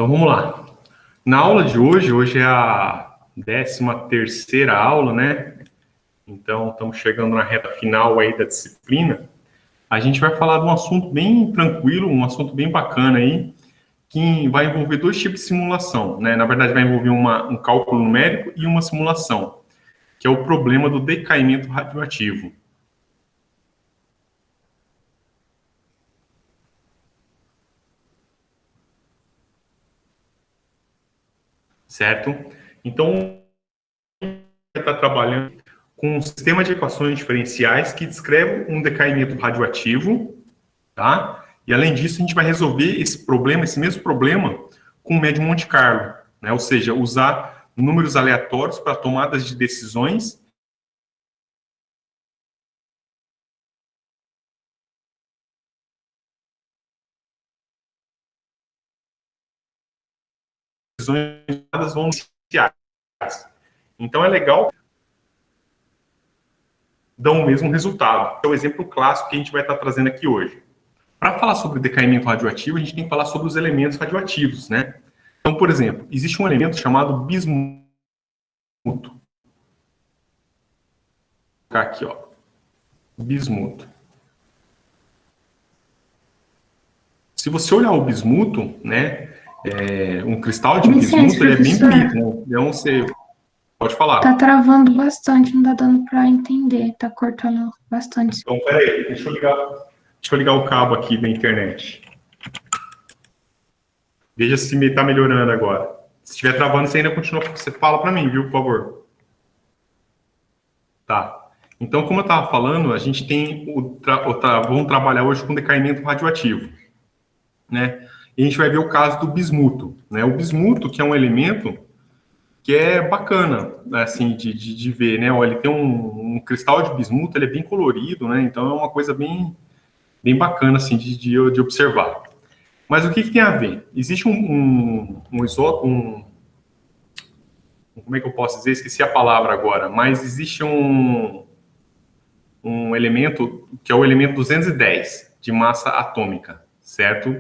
Então vamos lá. Na aula de hoje é a 13ª aula, né? Então estamos chegando na reta final aí da disciplina. A gente vai falar de um assunto bem tranquilo, um assunto bem bacana aí, que vai envolver dois tipos de simulação, né? Na verdade vai envolver um cálculo numérico e uma simulação, que é o problema do decaimento radioativo. Certo? Então, está trabalhando com um sistema de equações diferenciais que descreve um decaimento radioativo, tá? E além disso, a gente vai resolver esse mesmo problema, com médio Monte Carlo, né? Ou seja, usar números aleatórios para tomadas de decisões vão iniciais. Então é legal, dão o mesmo resultado. É o exemplo clássico que a gente vai estar trazendo aqui hoje. Para falar sobre decaimento radioativo, a gente tem que falar sobre os elementos radioativos, né? Então, por exemplo, existe um elemento chamado bismuto. Vou colocar aqui, ó. Bismuto. Se você olhar o bismuto, né? Um cristal de bismuto, ele é bem bonito, né? Então, você pode falar. Tá travando bastante, não tá dando para entender, tá cortando bastante. Então, peraí, deixa eu ligar o cabo aqui da internet. Veja se está melhorando agora. Se estiver travando, você ainda continua. Você fala para mim, viu, por favor. Tá. Então, como eu estava falando, a gente tem vamos trabalhar hoje com decaimento radioativo, né? E a gente vai ver o caso do bismuto, né? O bismuto, que é um elemento que é bacana, assim, de ver, né? Olha, ele tem um cristal de bismuto, ele é bem colorido, né? Então, é uma coisa bem bacana, assim, de observar. Mas o que tem a ver? Existe como é que eu posso dizer? Esqueci a palavra agora, mas existe um elemento que é o elemento 210 de massa atômica, certo?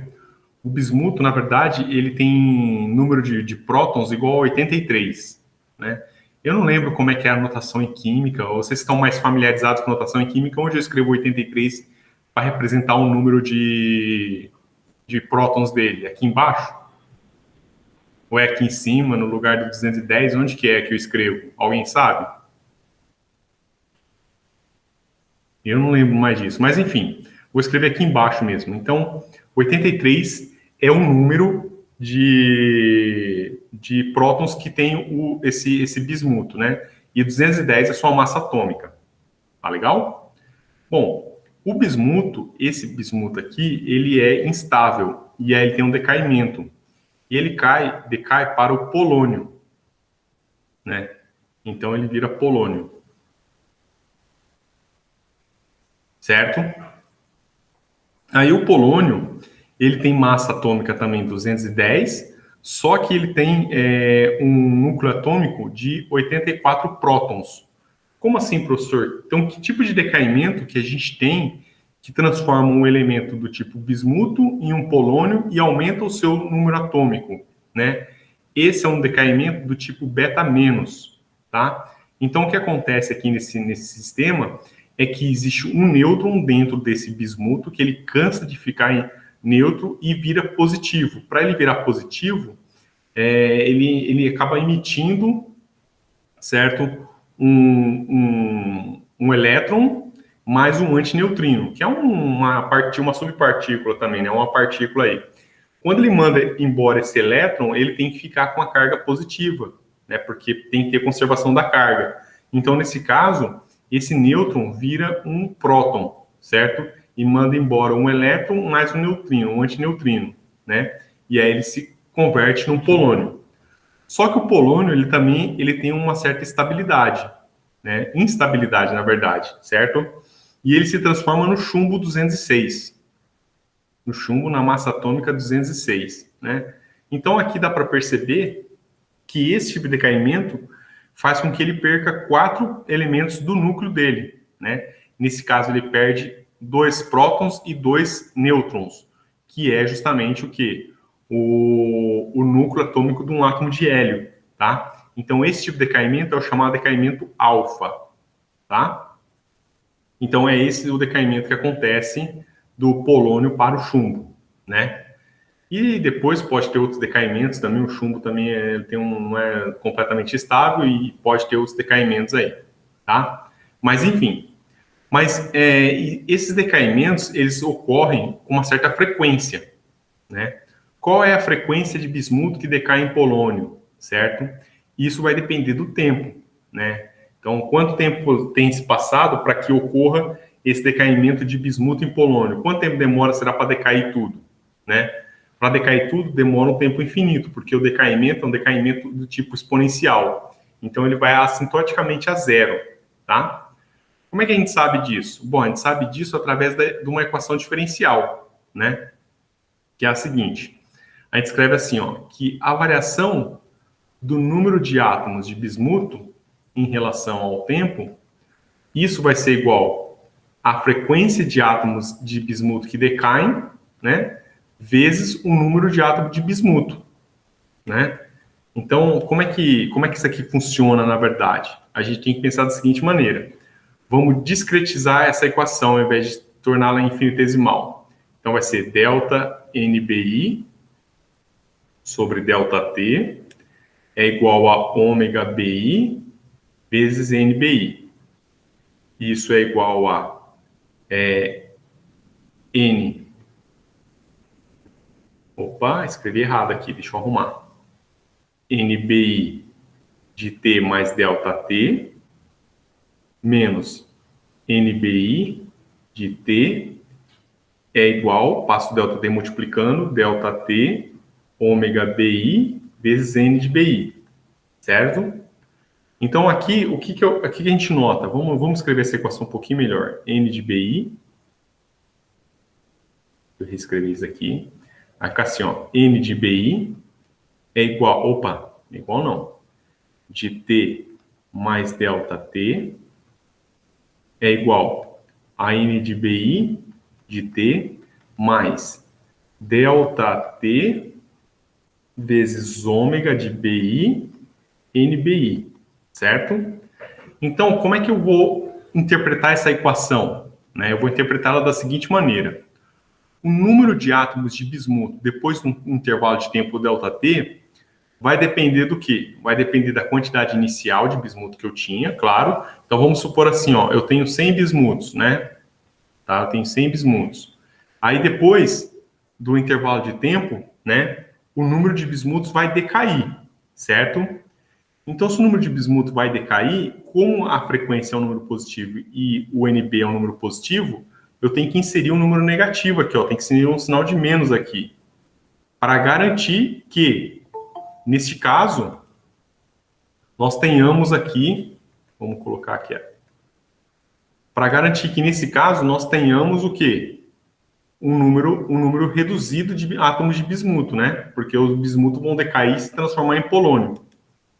O bismuto, na verdade, ele tem número de prótons igual a 83, né? Eu não lembro como é que é a notação em química, ou vocês estão mais familiarizados com notação em química, onde eu escrevo 83 para representar o número de prótons dele? Aqui embaixo? Ou é aqui em cima, no lugar do 210? Onde que é que eu escrevo? Alguém sabe? Eu não lembro mais disso. Mas, enfim, vou escrever aqui embaixo mesmo. Então, 83 é o número de prótons que tem esse bismuto, né? E 210 é sua massa atômica. Tá legal? Bom, o bismuto, esse bismuto aqui, ele é instável. E aí ele tem um decaimento. E ele decai para o polônio, né? Então ele vira polônio. Certo? Aí o polônio, ele tem massa atômica também 210, só que ele tem um núcleo atômico de 84 prótons. Como assim, professor? Então, que tipo de decaimento que a gente tem que transforma um elemento do tipo bismuto em um polônio e aumenta o seu número atômico, né? Esse é um decaimento do tipo beta-, tá? Então, o que acontece aqui nesse sistema é que existe um nêutron dentro desse bismuto que ele cansa de ficar em neutro e vira positivo. Para ele virar positivo, ele acaba emitindo, certo? Um elétron mais um antineutrino, que é uma subpartícula também, né? Uma partícula aí. Quando ele manda embora esse elétron, ele tem que ficar com a carga positiva, né? Porque tem que ter conservação da carga. Então, nesse caso, esse nêutron vira um próton, certo? E manda embora um elétron mais um neutrino, um antineutrino, né? E aí ele se converte num polônio. Só que o polônio, ele tem uma certa estabilidade, né? Instabilidade, na verdade, certo? E ele se transforma no chumbo 206. No chumbo, na massa atômica 206, né? Então, aqui dá para perceber que esse tipo de decaimento faz com que ele perca 4 elementos do núcleo dele, né? Nesse caso, ele perde 2 prótons e 2 nêutrons, que é justamente o quê? o núcleo atômico de um átomo de hélio, tá? Então, esse tipo de decaimento é o chamado decaimento alfa, tá? Então, é esse o decaimento que acontece do polônio para o chumbo, né? E depois pode ter outros decaimentos também, o chumbo também não é completamente estável e pode ter outros decaimentos aí, tá? Mas, enfim, esses decaimentos, eles ocorrem com uma certa frequência, né? Qual é a frequência de bismuto que decai em polônio, certo? Isso vai depender do tempo, né? Então, quanto tempo tem se passado para que ocorra esse decaimento de bismuto em polônio? Quanto tempo demora será para decair tudo, né? Para decair tudo demora um tempo infinito, porque o decaimento é um decaimento do tipo exponencial. Então, ele vai assintoticamente a zero, tá? Como é que a gente sabe disso? Bom, a gente sabe disso através de uma equação diferencial, né? Que é a seguinte. A gente escreve assim, ó, que a variação do número de átomos de bismuto em relação ao tempo, isso vai ser igual à frequência de átomos de bismuto que decaem, né? Vezes o número de átomos de bismuto, né? Então, como é que isso aqui funciona, na verdade? A gente tem que pensar da seguinte maneira. Vamos discretizar essa equação, ao invés de torná-la infinitesimal. Então, vai ser delta NBI sobre delta T é igual a ômega BI vezes NBI. Isso é igual a N. Opa, escrevi errado aqui, deixa eu arrumar. NBI de T mais delta T menos NBI de T é igual, passo delta T multiplicando, delta T ômega BI vezes N de BI, certo? Então, aqui, aqui que a gente nota? Vamos escrever essa equação um pouquinho melhor. N de BI, eu reescrevi isso aqui. Aqui assim, ó, N de BI é igual, igual não, de T mais delta T é igual a N de BI de T mais delta T vezes ômega de BI NBI, certo? Então, como é que eu vou interpretar essa equação? Eu vou interpretá-la da seguinte maneira. O número de átomos de bismuto depois de um intervalo de tempo ΔT vai depender do quê? Vai depender da quantidade inicial de bismuto que eu tinha, claro. Então, vamos supor assim, ó, eu tenho 100 bismutos, né? Tá? Eu tenho 100 bismutos. Aí, depois do intervalo de tempo, né, o número de bismutos vai decair, certo? Então, se o número de bismuto vai decair, como a frequência é um número positivo e o NB é um número positivo, eu tenho que inserir um número negativo aqui, ó, tem que inserir um sinal de menos aqui, para garantir que, neste caso, nós tenhamos aqui, vamos colocar aqui, para garantir que, nesse caso, nós tenhamos o quê? Um número reduzido de átomos de bismuto, né? Porque os bismutos vão decair e se transformar em polônio.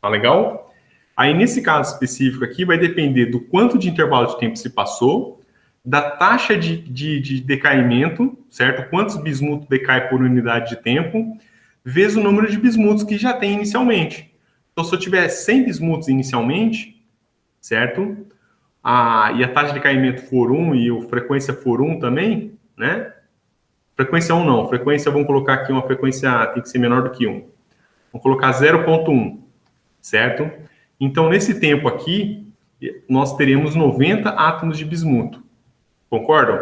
Tá legal? Aí, nesse caso específico aqui, vai depender do quanto de intervalo de tempo se passou, da taxa de decaimento, certo? Quantos bismutos decai por unidade de tempo, vezes o número de bismutos que já tem inicialmente. Então, se eu tiver 100 bismutos inicialmente, certo? E a taxa de decaimento for 1 e a frequência for 1 também, né? Frequência 1 não. Frequência, vamos colocar aqui uma frequência, tem que ser menor do que 1. Vamos colocar 0,1. Certo? Então, nesse tempo aqui, nós teremos 90 átomos de bismuto. Concordam?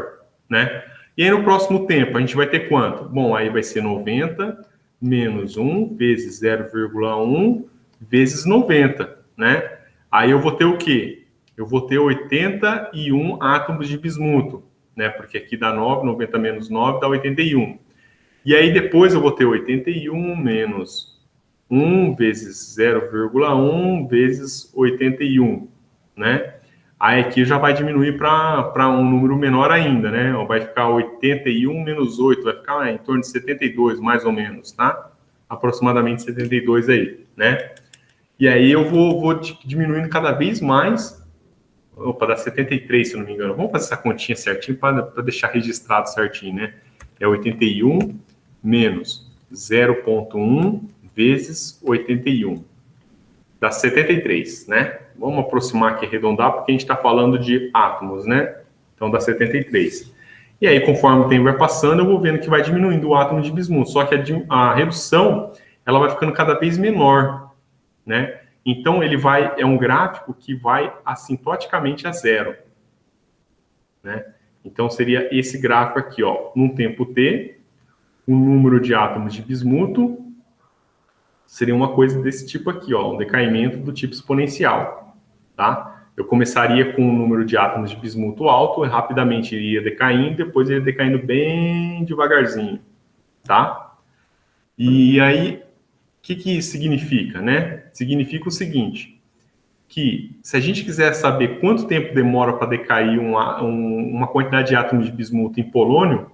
Né? E aí, no próximo tempo, a gente vai ter quanto? Bom, aí vai ser 90 menos 1 vezes 0,1 vezes 90, né? Aí eu vou ter o quê? Eu vou ter 81 átomos de bismuto, né? Porque aqui dá 9, 90 menos 9 dá 81. E aí, depois eu vou ter 81 menos 1 vezes 0,1 vezes 81, né? Aí aqui já vai diminuir para um número menor ainda, né? Vai ficar 81 menos 8, vai ficar em torno de 72, mais ou menos, tá? Aproximadamente 72 aí, né? E aí eu vou diminuindo cada vez mais. Opa, dá 73, se eu não me engano. Vamos fazer essa continha certinho para deixar registrado certinho, né? É 81 menos 0,1 vezes 81. Dá 73, né? Vamos aproximar aqui, arredondar, porque a gente está falando de átomos, né? Então, dá 73. E aí, conforme o tempo vai passando, eu vou vendo que vai diminuindo o átomo de bismuto. Só que a redução, ela vai ficando cada vez menor, né? Então, é um gráfico que vai assintoticamente a zero, né? Então, seria esse gráfico aqui, ó. Num tempo t, o número de átomos de bismuto seria uma coisa desse tipo aqui, ó, um decaimento do tipo exponencial, tá? Eu começaria com um número de átomos de bismuto alto, rapidamente iria decaindo, depois iria decaindo bem devagarzinho, tá? E aí, o que isso significa, né? Significa o seguinte, que se a gente quiser saber quanto tempo demora para decair uma quantidade de átomos de bismuto em polônio,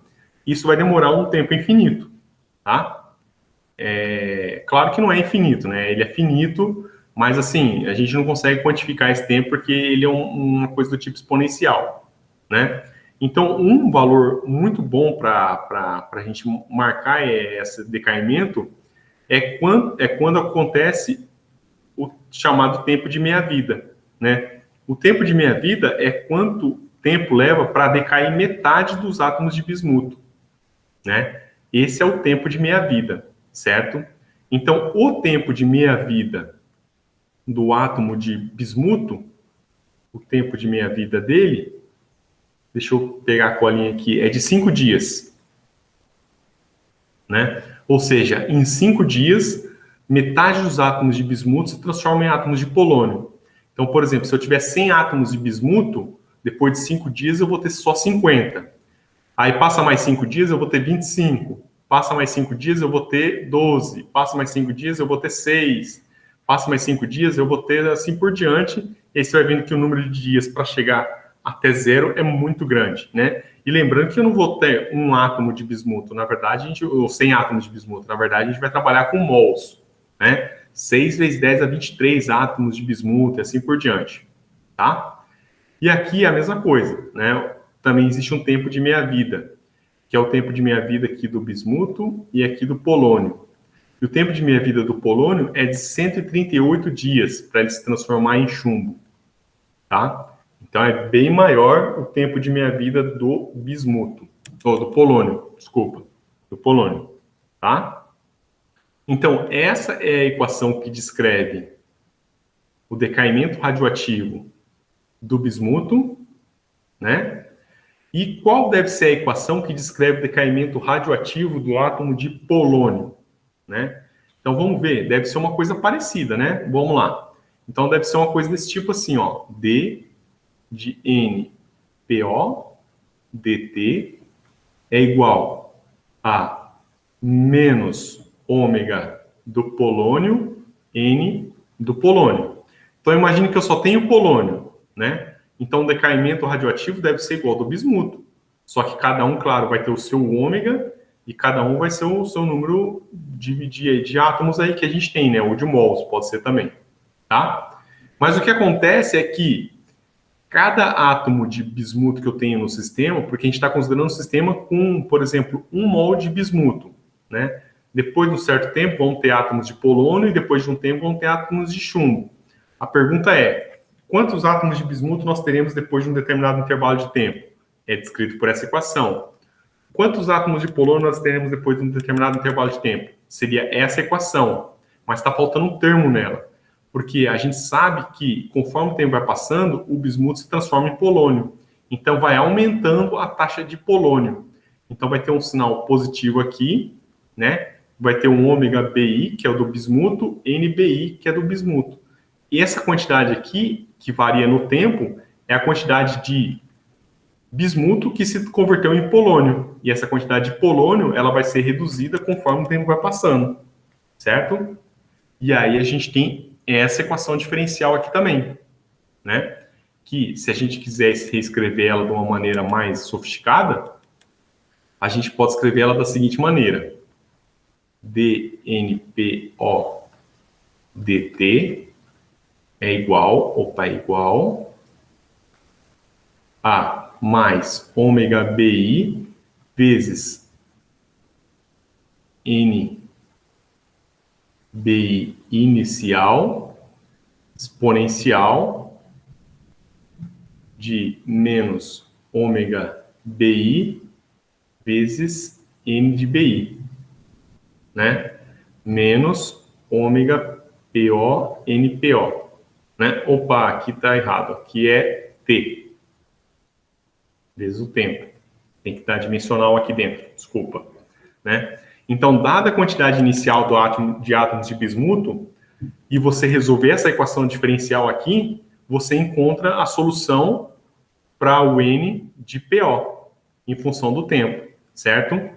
isso vai demorar um tempo infinito, tá? Claro que não é infinito, né? Ele é finito, mas assim, a gente não consegue quantificar esse tempo porque ele é uma coisa do tipo exponencial, né? Então, um valor muito bom para a gente marcar esse decaimento é quando acontece o chamado tempo de meia-vida, né? O tempo de meia-vida é quanto tempo leva para decair metade dos átomos de bismuto, né? Esse é o tempo de meia-vida, certo? Então, o tempo de meia-vida do átomo de bismuto, o tempo de meia-vida dele, deixa eu pegar a colinha aqui, é de 5 dias, né? Ou seja, em 5 dias, metade dos átomos de bismuto se transformam em átomos de polônio. Então, por exemplo, se eu tiver 100 átomos de bismuto, depois de 5 dias eu vou ter só 50. Aí passa mais 5 dias, eu vou ter 25. Passa mais 5 dias, eu vou ter 12. Passa mais 5 dias, eu vou ter 6. Passa mais 5 dias, eu vou ter assim por diante. E aí você vai vendo que o número de dias para chegar até zero é muito grande, né? E lembrando que eu não vou ter um átomo de bismuto. Na verdade, ou 100 átomos de bismuto. Na verdade, a gente vai trabalhar com mols, né? 6 vezes 10 a 23 átomos de bismuto e assim por diante, tá? E aqui é a mesma coisa, né? Também existe um tempo de meia-vida, que é o tempo de meia-vida aqui do bismuto e aqui do polônio. E o tempo de meia-vida do polônio é de 138 dias para ele se transformar em chumbo, tá? Então é bem maior o tempo de meia-vida do bismuto, ou do polônio, desculpa, do polônio, tá? Então essa é a equação que descreve o decaimento radioativo do bismuto, né? E qual deve ser a equação que descreve o decaimento radioativo do átomo de polônio, né? Então vamos ver, deve ser uma coisa parecida, né? Vamos lá. Então deve ser uma coisa desse tipo assim, ó, D de NPO dt é igual a menos ômega do polônio N do polônio. Então imagine que eu só tenho polônio, né? Então o decaimento radioativo deve ser igual ao do bismuto. Só que cada um, claro, vai ter o seu ômega e cada um vai ser o seu número de átomos aí que a gente tem, né? Ou de mols, pode ser também, tá? Mas o que acontece é que cada átomo de bismuto que eu tenho no sistema, porque a gente está considerando um sistema com, por exemplo, 1 mol de bismuto, né? Depois de um certo tempo vão ter átomos de polônio e depois de um tempo vão ter átomos de chumbo. A pergunta é, quantos átomos de bismuto nós teremos depois de um determinado intervalo de tempo? É descrito por essa equação. Quantos átomos de polônio nós teremos depois de um determinado intervalo de tempo? Seria essa equação, mas está faltando um termo nela. Porque a gente sabe que, conforme o tempo vai passando, o bismuto se transforma em polônio. Então, vai aumentando a taxa de polônio. Então, vai ter um sinal positivo aqui, né? Vai ter um ômega BI, que é o do bismuto, NBI, que é do bismuto. E essa quantidade aqui, que varia no tempo, é a quantidade de bismuto que se converteu em polônio. E essa quantidade de polônio, ela vai ser reduzida conforme o tempo vai passando, certo? E aí a gente tem essa equação diferencial aqui também, né? Que se a gente quisesse reescrever ela de uma maneira mais sofisticada, a gente pode escrever ela da seguinte maneira: dNPO dt é igual a mais ômega BI vezes NBI BI inicial exponencial de menos ômega BI vezes N de BI, né? Menos ômega PO NPO, né? Opa, aqui está errado. Aqui é T, vezes o tempo. Tem que estar dimensional aqui dentro, desculpa, né? Então, dada a quantidade inicial de átomos de bismuto, e você resolver essa equação diferencial aqui, você encontra a solução para o N de PO, em função do tempo, certo?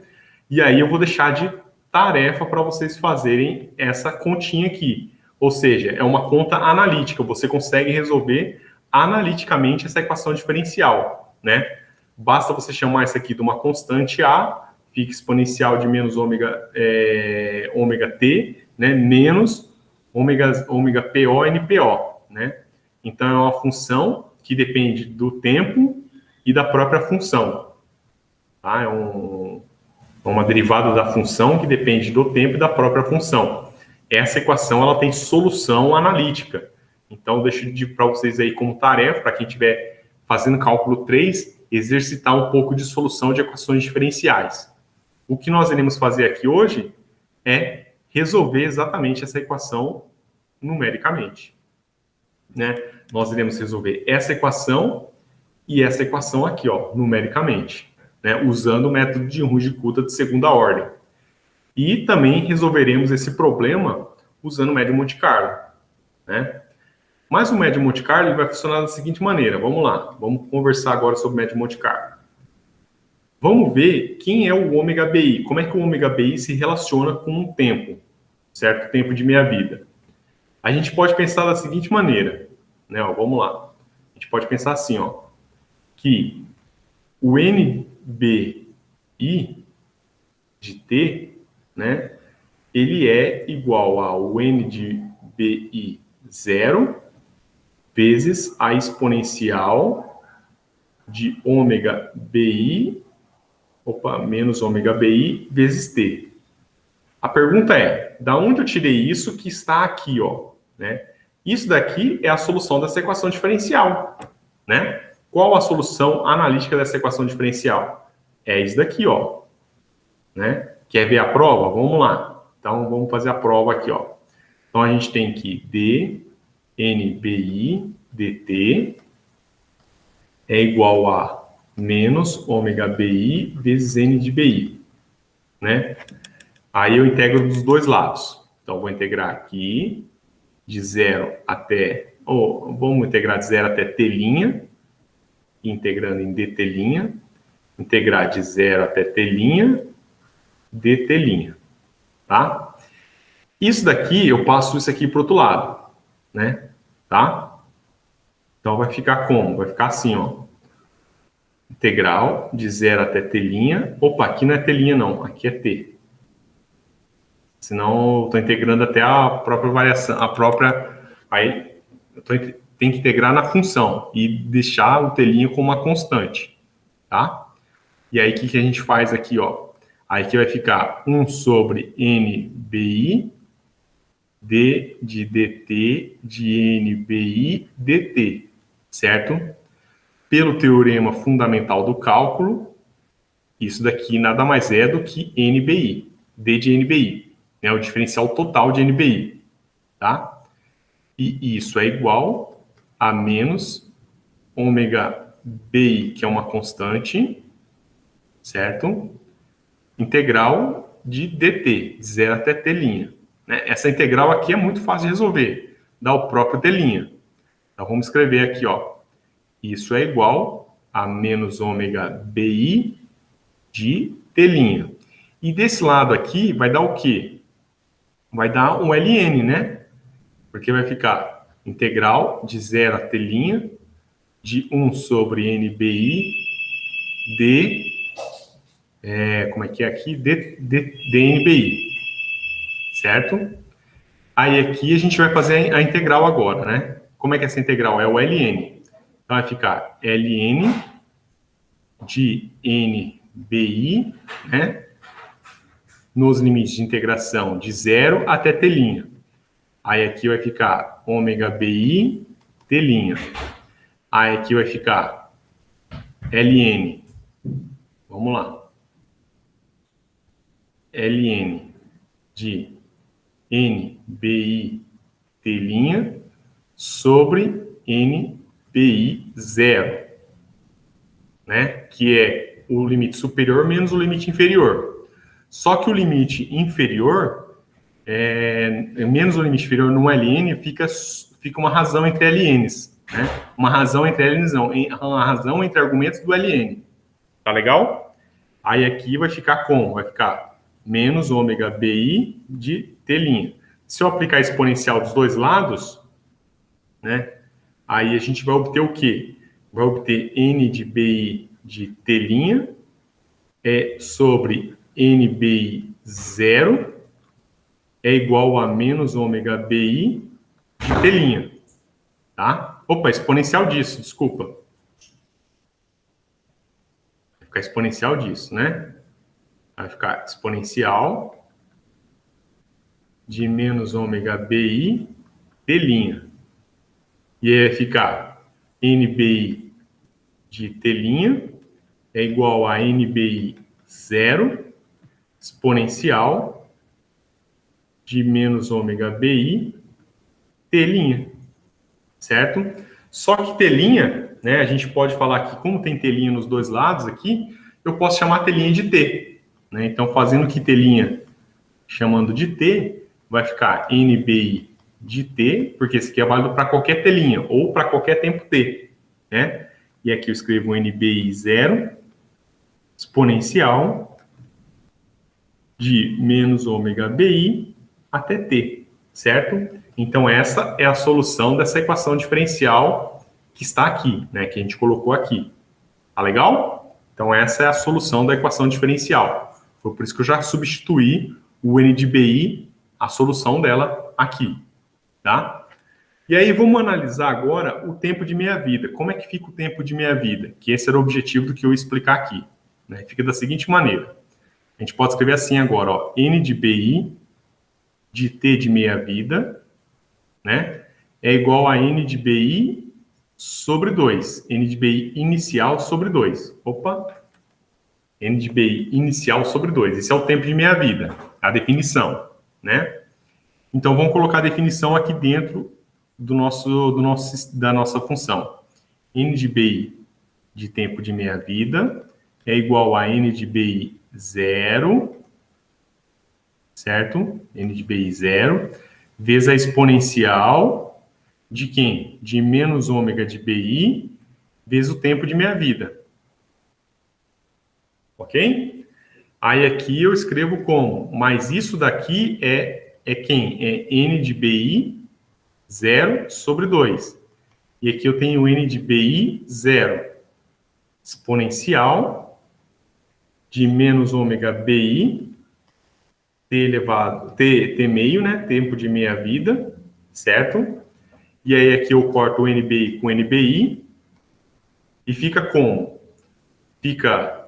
E aí eu vou deixar de tarefa para vocês fazerem essa continha aqui. Ou seja, é uma conta analítica, você consegue resolver analiticamente essa equação diferencial, né? Basta você chamar isso aqui de uma constante A, fica exponencial de menos ômega T, né? Menos ômega PO NPO, né? Então, é uma função que depende do tempo e da própria função. Tá? É uma derivada da função que depende do tempo e da própria função. Essa equação ela tem solução analítica. Então, deixo para vocês aí como tarefa, para quem estiver fazendo cálculo 3, exercitar um pouco de solução de equações diferenciais. O que nós iremos fazer aqui hoje é resolver exatamente essa equação numericamente, né? Nós iremos resolver essa equação e essa equação aqui, ó, numericamente, né? Usando o método de Runge-Kutta de segunda ordem. E também resolveremos esse problema usando o médio Monte Carlo, né? Mas o médio Monte Carlo vai funcionar da seguinte maneira. Vamos lá, vamos conversar agora sobre o médio Monte Carlo. Vamos ver quem é o ômega BI, como é que o ômega BI se relaciona com o tempo, certo? Tempo de meia-vida. A gente pode pensar da seguinte maneira, né? Ó, vamos lá. A gente pode pensar assim, ó, que o NBI de T, né, ele é igual ao N de BI 0 vezes a exponencial de ômega BI, menos ômega BI vezes T. A pergunta é, da onde eu tirei isso que está aqui, ó, né? Isso daqui é a solução dessa equação diferencial, né? Qual a solução analítica dessa equação diferencial? É isso daqui, ó, né? Quer ver a prova? Vamos lá. Então, vamos fazer a prova aqui, ó. Então, a gente tem que dNBI dt é igual a menos ômega BI vezes N de BI, né? Aí eu integro dos dois lados. Então, vou integrar aqui de 0 até... vamos integrar de 0 até T', integrando em dt', integrar de 0 até T', dt', tá? Isso daqui, eu passo isso aqui para o outro lado, né? Tá? Então, vai ficar como? Vai ficar assim, ó. Integral de 0 até T'. Opa, aqui não é T', não. Aqui é T. Senão, eu estou integrando até a própria variação, a própria... Aí, tem que integrar na função e deixar o T' como uma constante, tá? E aí, o que a gente faz aqui, ó? Aí aqui vai ficar 1 sobre NBI d de dt de NBI dt, certo? Pelo teorema fundamental do cálculo, isso daqui nada mais é do que NBI, d de NBI, né? O diferencial total de NBI, tá? E isso é igual a menos ômega BI, que é uma constante, certo? Integral de dt, de 0 até T'. Né? Essa integral aqui é muito fácil de resolver, dá o próprio T'. Então, vamos escrever aqui, ó. Isso é igual a menos ômega BI de T'. E desse lado aqui vai dar o quê? Vai dar um ln, né? Porque vai ficar integral de 0 a T' de 1 sobre NBI como é que é aqui? dNBI, certo? Aí aqui a gente vai fazer a integral agora, né? Como é que é essa integral? É o ln. Então vai ficar ln de NBI, né? Nos limites de integração de 0 até T'. Aí aqui vai ficar ômega BI, T'. Aí aqui vai ficar LN. Vamos lá. LN de NBI, T' sobre NBI zero, né? Que é o limite superior menos o limite inferior. Só que o limite inferior, menos o limite inferior no LN, fica uma razão entre LNs, né? Uma razão entre LNs não, uma razão entre argumentos do LN. Tá legal? Aí aqui vai ficar menos ômega BI de T'. Se eu aplicar exponencial dos dois lados, né? Aí a gente vai obter o quê? Vai obter N de BI de T' sobre NBI zero é igual a menos ômega BI de T'. Tá? Opa, exponencial disso, desculpa. Vai ficar exponencial disso, né? Vai ficar exponencial de menos ômega BI T'. E aí vai ficar NBI de T' é igual a NBI zero exponencial de menos ômega BI T'. Certo? Só que T', né, a gente pode falar que como tem T' nos dois lados aqui, eu posso chamar T' de T. Né? Então, fazendo que T' chamando de T, vai ficar NBI de T, porque esse aqui é válido para qualquer T' ou para qualquer tempo T. Né? E aqui eu escrevo NBI zero exponencial de menos ômega BI até T, certo? Então, essa é a solução dessa equação diferencial que está aqui, né? Que a gente colocou aqui. Tá legal? Então, essa é a solução da equação diferencial. Foi por isso que eu já substituí o N de BI, a solução dela aqui, tá? E aí, vamos analisar agora o tempo de meia-vida. Como é que fica o tempo de meia-vida? Que esse era o objetivo do que eu ia explicar aqui. Né? Fica da seguinte maneira. A gente pode escrever assim agora, ó, N de BI de T de meia-vida, né, é igual a N de BI sobre 2. N de BI inicial sobre 2. Opa! N de BI inicial sobre 2. Esse é o tempo de meia-vida, a definição, né? Então, vamos colocar a definição aqui dentro da nossa função. N de BI de tempo de meia-vida é igual a N de BI zero, certo? N de BI zero, vezes a exponencial de quem? De menos ômega de BI, vezes o tempo de meia-vida. Ok? Aí aqui eu escrevo como? Mas isso daqui é quem? É N de BI zero sobre 2. E aqui eu tenho N de BI zero exponencial de menos ômega BI T elevado, T meio, né? Tempo de meia-vida, certo? E aí aqui eu corto o NBI com NBI e fica como? Fica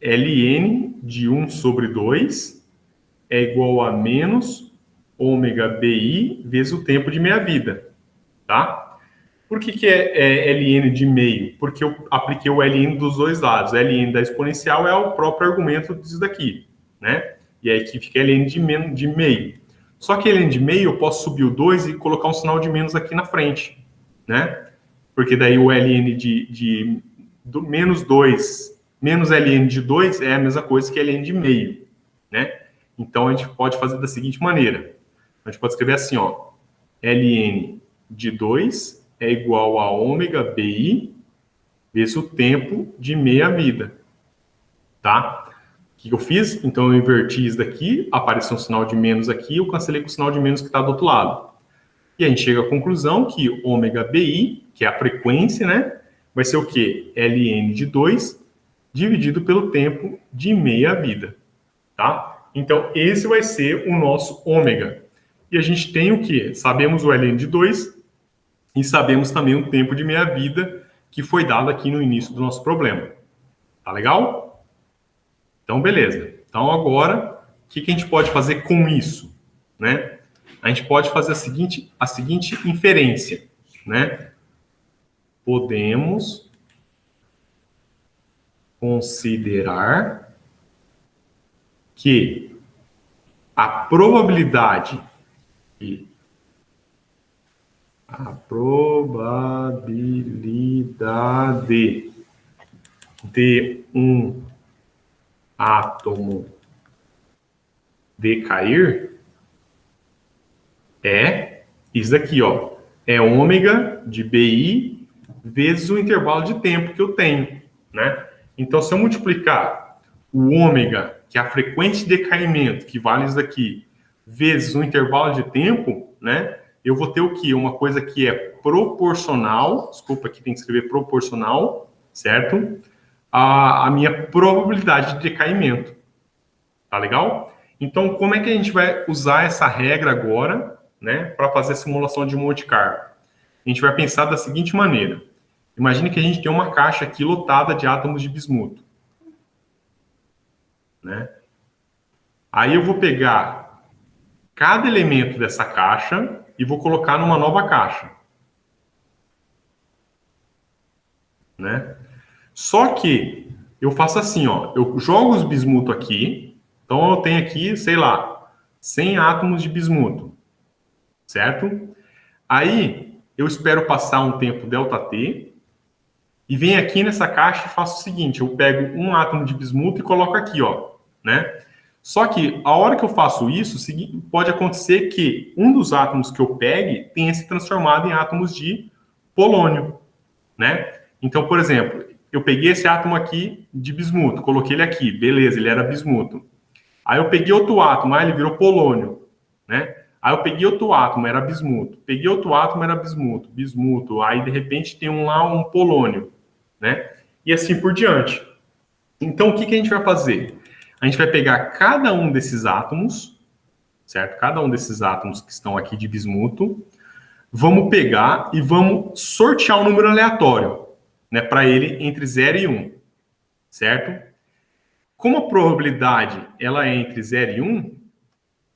LN de 1 sobre 2 é igual a menos ômega BI vezes o tempo de meia-vida, tá? Por que é LN de meio? Porque eu apliquei o LN dos dois lados. O LN da exponencial é o próprio argumento disso daqui, né? E aí aqui fica LN de meio. Só que LN de meio eu posso subir o 2 e colocar um sinal de menos aqui na frente, né? Porque daí o LN do menos 2, menos LN de 2 é a mesma coisa que LN de meio, né? Então a gente pode fazer da seguinte maneira. A gente pode escrever assim, ó. LN de 2 é igual a ômega BI vezes o tempo de meia-vida, tá? O que eu fiz? Então, eu inverti isso daqui, apareceu um sinal de menos aqui, eu cancelei com o sinal de menos que está do outro lado. E a gente chega à conclusão que ômega BI, que é a frequência, né, vai ser o quê? Ln de 2 dividido pelo tempo de meia-vida, tá? Então, esse vai ser o nosso ômega. E a gente tem o quê? Sabemos o Ln de 2 e sabemos também o tempo de meia-vida que foi dado aqui no início do nosso problema. Tá legal? Então, beleza. Então, agora, o que a gente pode fazer com isso? Né? a gente pode fazer a seguinte inferência, né? Podemos considerar que a probabilidade de um átomo decair é isso daqui, ó. É ômega de BI vezes o intervalo de tempo que eu tenho, né? Então, se eu multiplicar o ômega, que é a frequência de decaimento, que vale isso daqui, vezes o intervalo de tempo, né? Eu vou ter o quê? Uma coisa que é proporcional, desculpa, aqui tem que escrever proporcional, certo? A minha probabilidade de decaimento. Tá legal? Então, como é que a gente vai usar essa regra agora, né, para fazer a simulação de Monte Carlo? A gente vai pensar da seguinte maneira. Imagine que a gente tem uma caixa aqui lotada de átomos de bismuto, né? Aí eu vou pegar cada elemento dessa caixa e vou colocar numa nova caixa, né? Só que eu faço assim, ó, eu jogo os bismuto aqui, então eu tenho aqui, sei lá, 100 átomos de bismuto, certo? Aí eu espero passar um tempo ΔT e venho aqui nessa caixa e faço o seguinte, eu pego um átomo de bismuto e coloco aqui, ó, né? Só que a hora que eu faço isso, pode acontecer que um dos átomos que eu pegue tenha se transformado em átomos de polônio, né? Então, por exemplo, eu peguei esse átomo aqui de bismuto, coloquei ele aqui, beleza, ele era bismuto. Aí eu peguei outro átomo, ele virou polônio, né? Aí eu peguei outro átomo, era bismuto. Peguei outro átomo, era bismuto, bismuto. Aí, de repente, tem um polônio, né? E assim por diante. Então, o que a gente vai fazer? A gente vai pegar cada um desses átomos, certo? Cada um desses átomos que estão aqui de bismuto, vamos pegar e vamos sortear um número aleatório, né? Para ele entre 0 e 1, certo? Como a probabilidade ela é entre 0 e 1,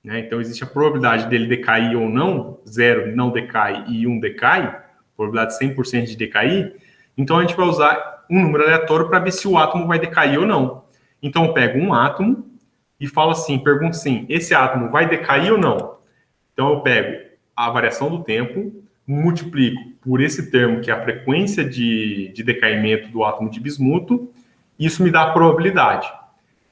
né? Então existe a probabilidade dele decair ou não, 0 não decai e 1 decai, probabilidade 100% de decair, então a gente vai usar um número aleatório para ver se o átomo vai decair ou não. Então eu pego um átomo e falo assim, pergunto assim, esse átomo vai decair ou não? Então eu pego a variação do tempo, multiplico por esse termo que é a frequência de decaimento do átomo de bismuto, e isso me dá a probabilidade.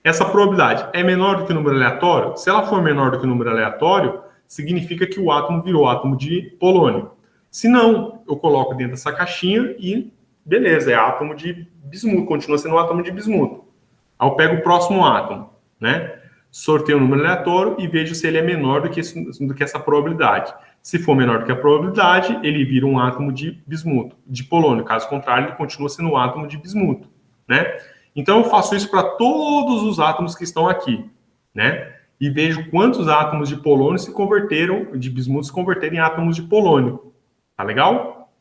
Essa probabilidade é menor do que o número aleatório? Se ela for menor do que o número aleatório, significa que o átomo virou átomo de polônio. Se não, eu coloco dentro dessa caixinha e beleza, é átomo de bismuto, continua sendo um átomo de bismuto. Aí eu pego o próximo átomo, né? Sorteio o número aleatório e vejo se ele é menor do que essa probabilidade. Se for menor do que a probabilidade, ele vira um átomo de bismuto, de polônio. Caso contrário, ele continua sendo um átomo de bismuto, né? Então, eu faço isso para todos os átomos que estão aqui, né? E vejo quantos átomos de polônio se converteram, de bismuto se converteram em átomos de polônio. Tá legal?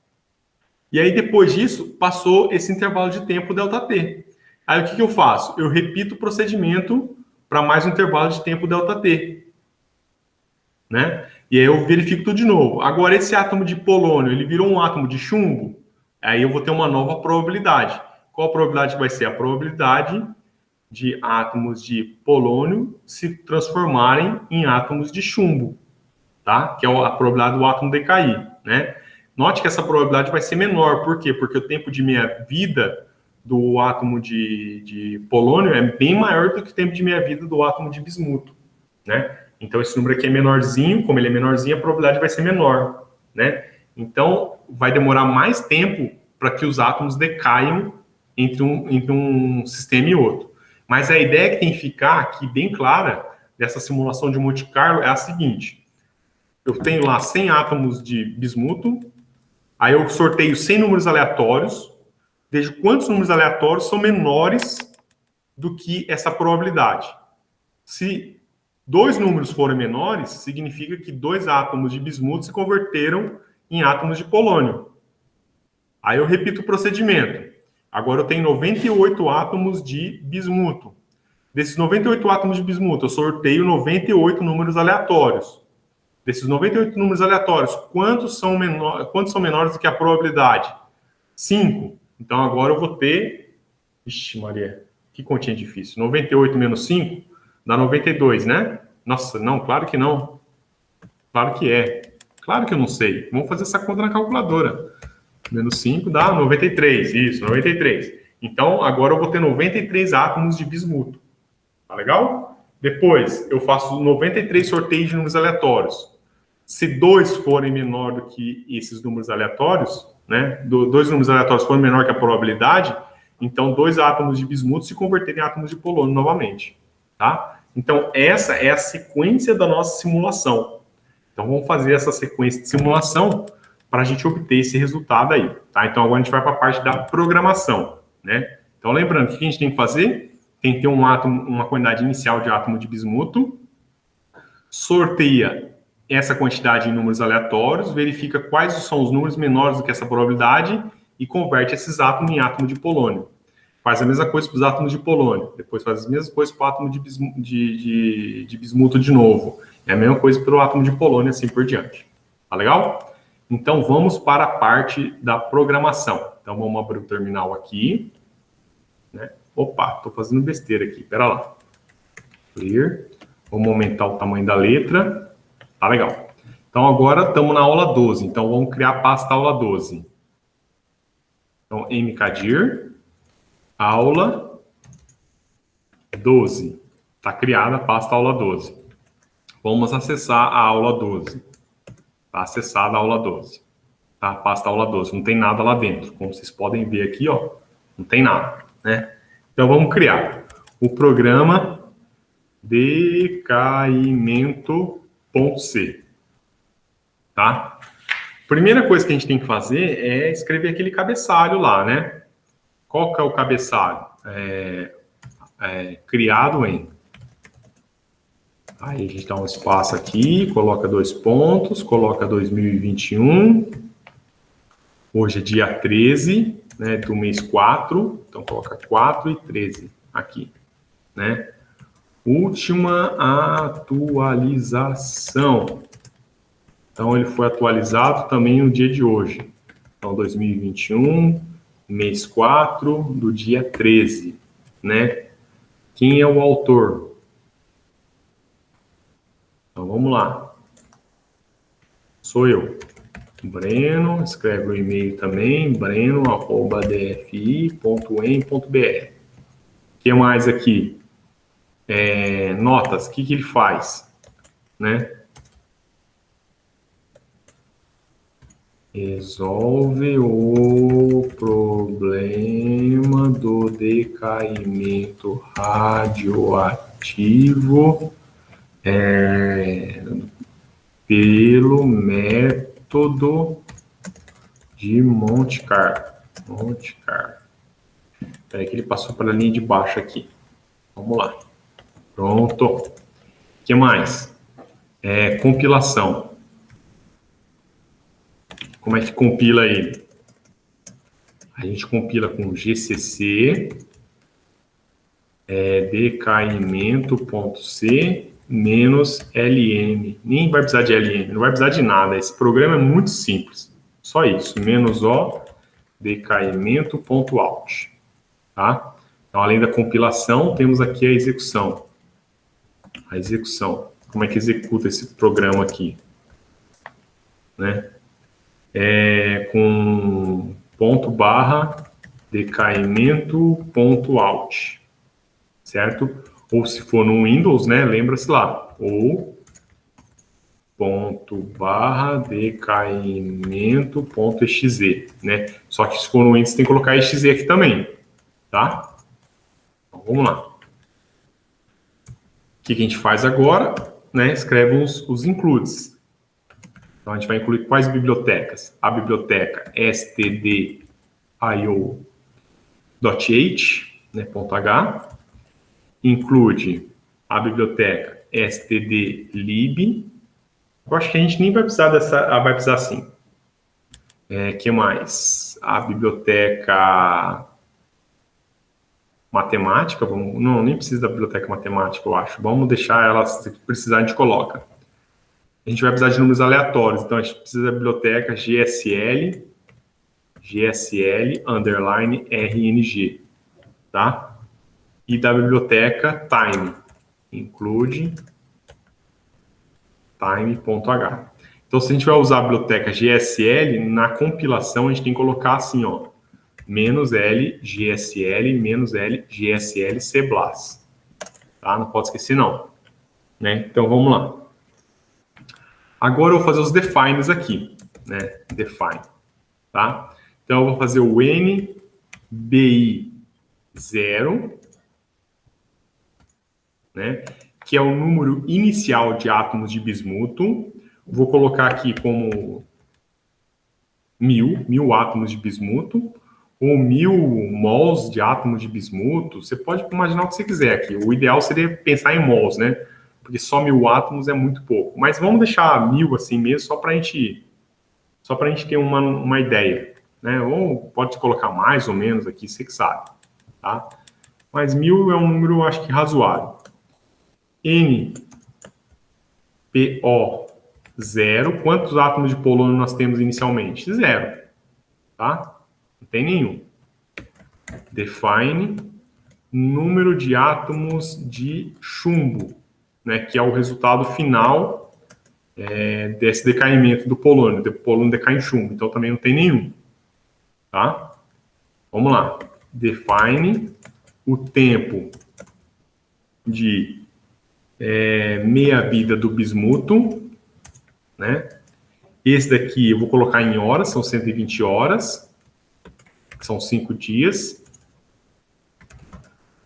E aí, depois disso, passou esse intervalo de tempo ΔT. Aí, o que eu faço? Eu repito o procedimento para mais um intervalo de tempo ΔT, né? E aí eu verifico tudo de novo. Agora, esse átomo de polônio, ele virou um átomo de chumbo? Aí eu vou ter uma nova probabilidade. Qual a probabilidade vai ser? A probabilidade de átomos de polônio se transformarem em átomos de chumbo, tá? Que é a probabilidade do átomo decair, né? Note que essa probabilidade vai ser menor. Por quê? Porque o tempo de meia-vida do átomo de polônio é bem maior do que o tempo de meia-vida do átomo de bismuto, né? Então, esse número aqui é menorzinho. Como ele é menorzinho, a probabilidade vai ser menor, né? Então, vai demorar mais tempo para que os átomos decaiam entre um sistema e outro. Mas a ideia que tem que ficar aqui bem clara dessa simulação de Monte Carlo é a seguinte. Eu tenho lá 100 átomos de bismuto, aí eu sorteio 100 números aleatórios, vejo quantos números aleatórios são menores do que essa probabilidade. Se 2 números forem menores, significa que 2 átomos de bismuto se converteram em átomos de polônio. Aí eu repito o procedimento. Agora eu tenho 98 átomos de bismuto. Desses 98 átomos de bismuto, eu sorteio 98 números aleatórios. desses 98 números aleatórios, quantos são menores do que a probabilidade? 5. Então, agora eu vou ter... Ixi, Maria, que continha difícil. 98 menos 5 dá 92, né? Nossa, não, claro que não. Claro que é. Claro que eu não sei. Vamos fazer essa conta na calculadora. Menos 5 dá 93. Isso, 93. Então, agora eu vou ter 93 átomos de bismuto. Tá legal? Depois, eu faço 93 sorteios de números aleatórios. Se 2 forem menor do que esses números aleatórios, né? Dois números aleatórios forem menor que a probabilidade, então 2 átomos de bismuto se converterem em átomos de polônio novamente. Tá? Então, essa é a sequência da nossa simulação. Então, vamos fazer essa sequência de simulação para a gente obter esse resultado aí. Tá? Então, agora a gente vai para a parte da programação. Né? Então, lembrando, o que a gente tem que fazer? Tem que ter um átomo, uma quantidade inicial de átomo de bismuto, sorteia essa quantidade em números aleatórios, verifica quais são os números menores do que essa probabilidade e converte esses átomos em átomo de polônio. Faz a mesma coisa para os átomos de polônio, depois faz a mesma coisa para o átomo de bismuto de novo. É a mesma coisa para o átomo de polônio, assim por diante. Tá legal? Então, vamos para a parte da programação. Então, vamos abrir o terminal aqui. Né? Opa, estou fazendo besteira aqui, pera lá. Clear. Vamos aumentar o tamanho da letra. Tá legal. Então, agora estamos na aula 12. Então, vamos criar a pasta aula 12. Então, mkdir, aula 12. Está criada a pasta aula 12. Vamos acessar a aula 12. Está acessada a aula 12. Tá? A pasta aula 12. Não tem nada lá dentro. Como vocês podem ver aqui, ó, não tem nada. Né? Então, vamos criar o programa decaimento.c. Tá? Primeira coisa que a gente tem que fazer é escrever aquele cabeçalho lá, né? Qual que é o cabeçalho? Criado em. Aí a gente dá um espaço aqui, coloca 2 pontos, coloca 2021. Hoje é dia 13, né, do mês 4. Então, coloca 4 e 13 aqui, né? Última atualização. Então, ele foi atualizado também no dia de hoje. Então, 2021, mês 4, do dia 13, né? Quem é o autor? Então, vamos lá. Sou eu. Breno, escreve o e-mail também, breno@dfi.em.br. O que mais aqui? Notas, o que ele faz? Né? Resolve o problema do decaimento radioativo pelo método de Monte Carlo. Espera aí que ele passou para a linha de baixo aqui. Vamos lá. Pronto. O que mais? Compilação. Como é que compila ele? A gente compila com GCC, decaimento.c menos LM. Nem vai precisar de LM, não vai precisar de nada. Esse programa é muito simples. Só isso, menos O, decaimento.out. Tá? Então, além da compilação, temos aqui a execução. A execução. Como é que executa esse programa aqui? Né? Com ponto barra decaimento.out, certo? Ou se for no Windows, né, lembra-se lá, ou ponto barra decaimento.exe, né? Só que se for no Windows, tem que colocar exe aqui também, tá? Então, vamos lá. O que a gente faz agora? Né? Escreve os includes. Então, a gente vai incluir quais bibliotecas? A biblioteca stdio.h, né, .h. Include a biblioteca stdlib. Eu acho que a gente nem vai precisar dessa... vai precisar sim. Que mais? A biblioteca matemática. Não, nem precisa da biblioteca matemática, eu acho. Vamos deixar ela, se precisar, a gente coloca. a gente vai precisar de números aleatórios. Então, a gente precisa da biblioteca GSL underline RNG, tá? E da biblioteca time, include time.h. Então, se a gente vai usar a biblioteca GSL, na compilação a gente tem que colocar assim, ó, -L GSL, -L GSL CBLAS. Tá? Não pode esquecer, não. Né? Então, vamos lá. Agora eu vou fazer os defines aqui, né? Define, tá? Então, eu vou fazer o NBI0, né? Que é o número inicial de átomos de bismuto. Vou colocar aqui como 1000 átomos de bismuto, ou 1000 mols de átomos de bismuto. Você pode imaginar o que você quiser aqui. O ideal seria pensar em mols, né? Porque só 1000 átomos é muito pouco. Mas vamos deixar 1000 assim mesmo, só para a gente ter uma ideia, né? Ou pode colocar mais ou menos aqui, você que sabe, tá? Mas 1000 é um número, acho que razoável. NPO0, quantos átomos de polônio nós temos inicialmente? 0, tá? Não tem nenhum. Define número de átomos de chumbo, né? Que é o resultado final desse decaimento do polônio. O polônio decai em chumbo, então também não tem nenhum, tá? Vamos lá. Define o tempo de meia-vida do bismuto, né? Esse daqui eu vou colocar em horas, são 120 horas, são 5 dias.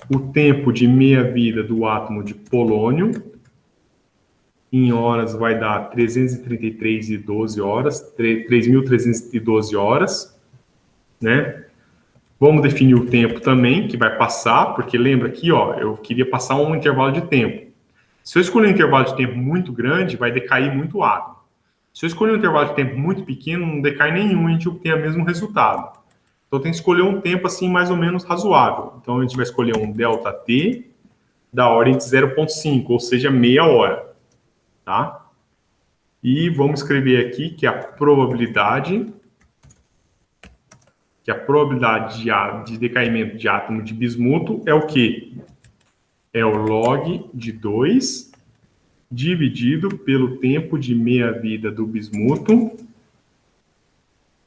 O tempo de meia-vida do átomo de polônio, em horas vai dar 333,12 horas, 3.312 horas, né? Vamos definir o tempo também, que vai passar, porque lembra aqui, ó, eu queria passar um intervalo de tempo. Se eu escolher um intervalo de tempo muito grande, vai decair muito átomo. Se eu escolher um intervalo de tempo muito pequeno, não decai nenhum, a gente obtém o mesmo resultado. Então, tem que escolher um tempo, assim, mais ou menos razoável. Então, a gente vai escolher um ΔT da ordem de 0,5, ou seja, meia hora. Tá? E vamos escrever aqui que a probabilidade de decaimento de átomo de bismuto é o quê? É o log de 2 dividido pelo tempo de meia-vida do bismuto,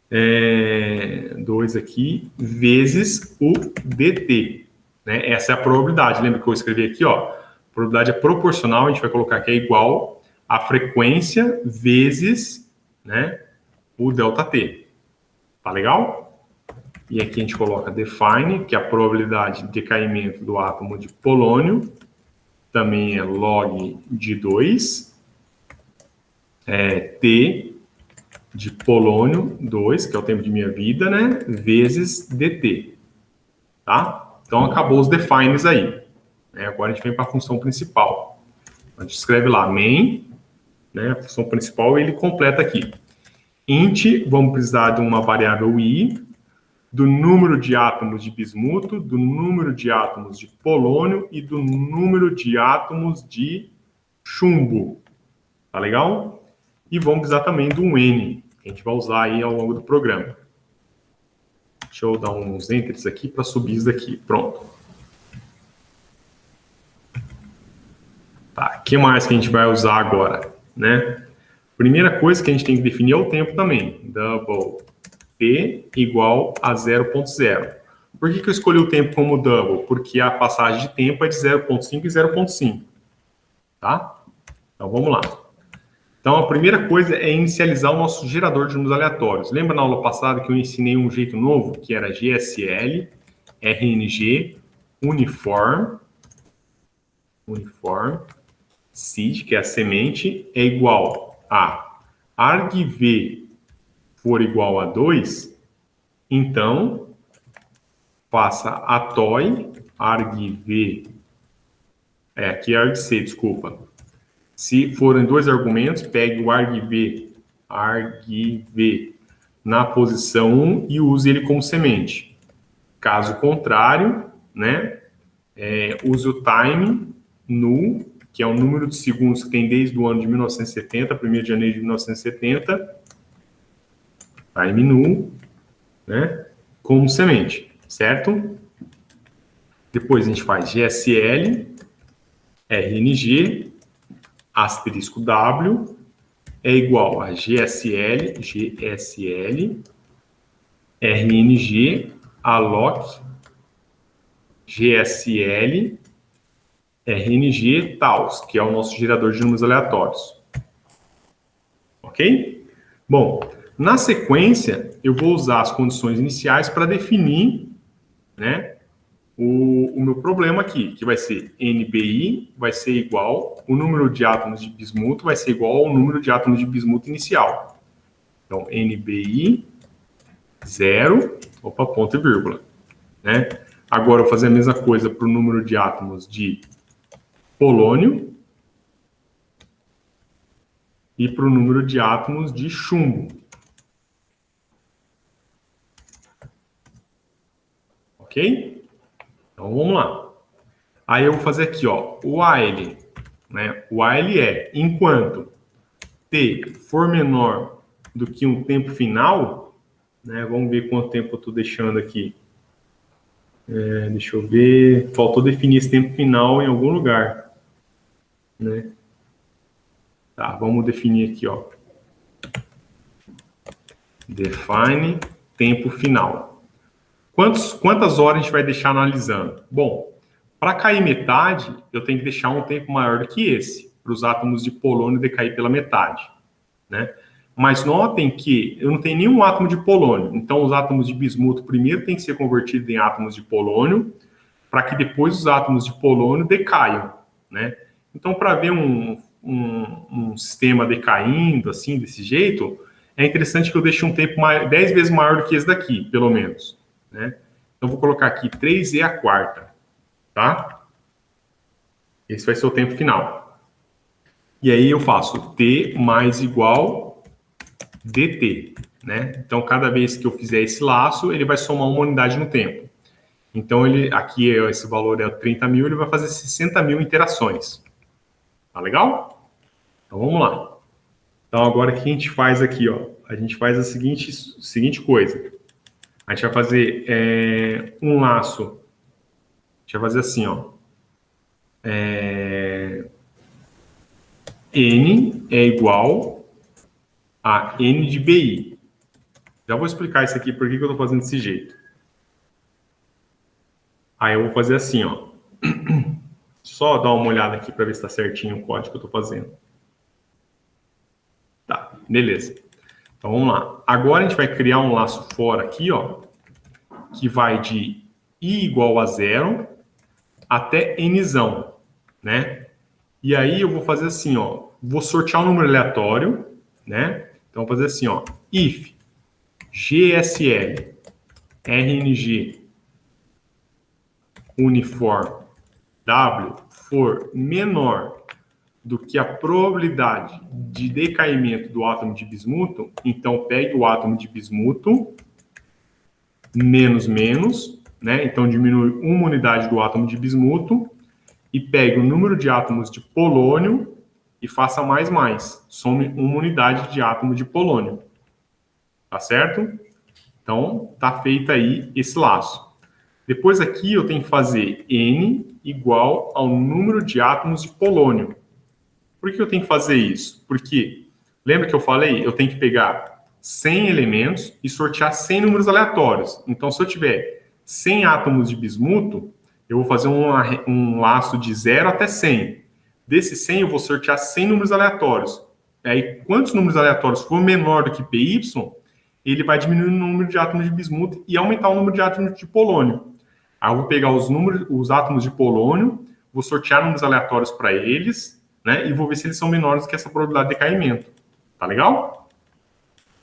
2 aqui, vezes o dt. Né? Essa é a probabilidade. Lembra que eu escrevi aqui, ó? A probabilidade é proporcional, a gente vai colocar que é igual a frequência vezes, né, o ΔT. Tá legal? E aqui a gente coloca define, que é a probabilidade de decaimento do átomo de polônio, também é log de 2, T de polônio 2, que é o tempo de meia-vida, né, vezes dt. Tá? Então, acabou os defines aí. Agora a gente vem para a função principal. A gente escreve lá main, né, a função principal, ele completa aqui. Int, vamos precisar de uma variável i, do número de átomos de bismuto, do número de átomos de polônio e do número de átomos de chumbo. Tá legal? E vamos precisar também do n, que a gente vai usar aí ao longo do programa. Deixa eu dar uns enters aqui para subir isso daqui. Pronto. Tá, o que mais que a gente vai usar agora? Né? Primeira coisa que a gente tem que definir é o tempo também. Double T igual a 0,0. Por que eu escolhi o tempo como double? Porque a passagem de tempo é de 0,5 e 0,5. Tá? Então, vamos lá. Então, a primeira coisa é inicializar o nosso gerador de números aleatórios. Lembra na aula passada que eu ensinei um jeito novo, que era GSL, RNG, uniform, seed, que é a semente, é igual a argv for igual a 2, então faça a toy argv, aqui é argc, desculpa. Se forem dois argumentos, pegue o argv na posição 1 e use ele como semente. Caso contrário, né, use o time null que é o número de segundos que tem desde o ano de 1970, 1º de janeiro de 1970, time null, né, como semente, certo? Depois a gente faz GSL, RNG, asterisco W, é igual a GSL, RNG, alloc, GSL, RNG, taus, que é o nosso gerador de números aleatórios. Ok? Bom, na sequência, eu vou usar as condições iniciais para definir, né, o meu problema aqui, que vai ser NBI vai ser igual, o número de átomos de bismuto vai ser igual ao número de átomos de bismuto inicial. Então, NBI, 0, opa, ponto e vírgula. Né? Agora, eu vou fazer a mesma coisa para o número de átomos de polônio e para o número de átomos de chumbo. Ok? Então, vamos lá. Aí eu vou fazer aqui, ó, o while, né? O while é enquanto t for menor do que um tempo final, né? Vamos ver quanto tempo eu estou deixando aqui. Deixa eu ver. Faltou definir esse tempo final em algum lugar, né? Tá, vamos definir aqui, ó. Define tempo final. Quantas horas a gente vai deixar analisando? Bom, para cair metade, eu tenho que deixar um tempo maior do que esse, para os átomos de polônio decair pela metade, né? Mas notem que eu não tenho nenhum átomo de polônio, então os átomos de bismuto primeiro têm que ser convertidos em átomos de polônio, para que depois os átomos de polônio decaiam, né? Então, para ver um sistema decaindo assim, desse jeito, é interessante que eu deixe um tempo 10 vezes maior do que esse daqui, pelo menos, né? Então, vou colocar aqui 3e a quarta, tá? Esse vai ser o tempo final. E aí eu faço t mais igual dt, né? Então, cada vez que eu fizer esse laço, ele vai somar uma unidade no tempo. Então, aqui esse valor é 30 mil, ele vai fazer 60 mil interações. Tá legal? Então, vamos lá. Então, agora o que a gente faz aqui, ó? A gente faz a seguinte coisa. A gente vai fazer um laço. A gente vai fazer assim, ó. N é igual a N de BI. Já vou explicar isso aqui, por que eu estou fazendo desse jeito. Aí eu vou fazer assim, ó. Só dar uma olhada aqui para ver se está certinho o código que eu estou fazendo. Tá, beleza. Então vamos lá. Agora a gente vai criar um laço fora aqui, ó, que vai de I igual a 0 até Nzão, né? E aí eu vou fazer assim, ó. Vou sortear um número aleatório, né? Então vou fazer assim, ó. If GSL RNG uniform W for menor do que a probabilidade de decaimento do átomo de bismuto, então pegue o átomo de bismuto menos, né? Então diminui uma unidade do átomo de bismuto e pegue o número de átomos de polônio e faça mais. Some uma unidade de átomo de polônio. Tá certo? Então, tá feito aí esse laço. Depois aqui eu tenho que fazer N igual ao número de átomos de polônio. Por que eu tenho que fazer isso? Porque, lembra que eu falei? Eu tenho que pegar 100 elementos e sortear 100 números aleatórios. Então, se eu tiver 100 átomos de bismuto, eu vou fazer um laço de 0 até 100. Desses 100, eu vou sortear 100 números aleatórios. Aí, quantos números aleatórios for menor do que PY, ele vai diminuir o número de átomos de bismuto e aumentar o número de átomos de polônio. Aí eu vou pegar os átomos de polônio, vou sortear números aleatórios para eles, né? E vou ver se eles são menores que essa probabilidade de decaimento. Tá legal?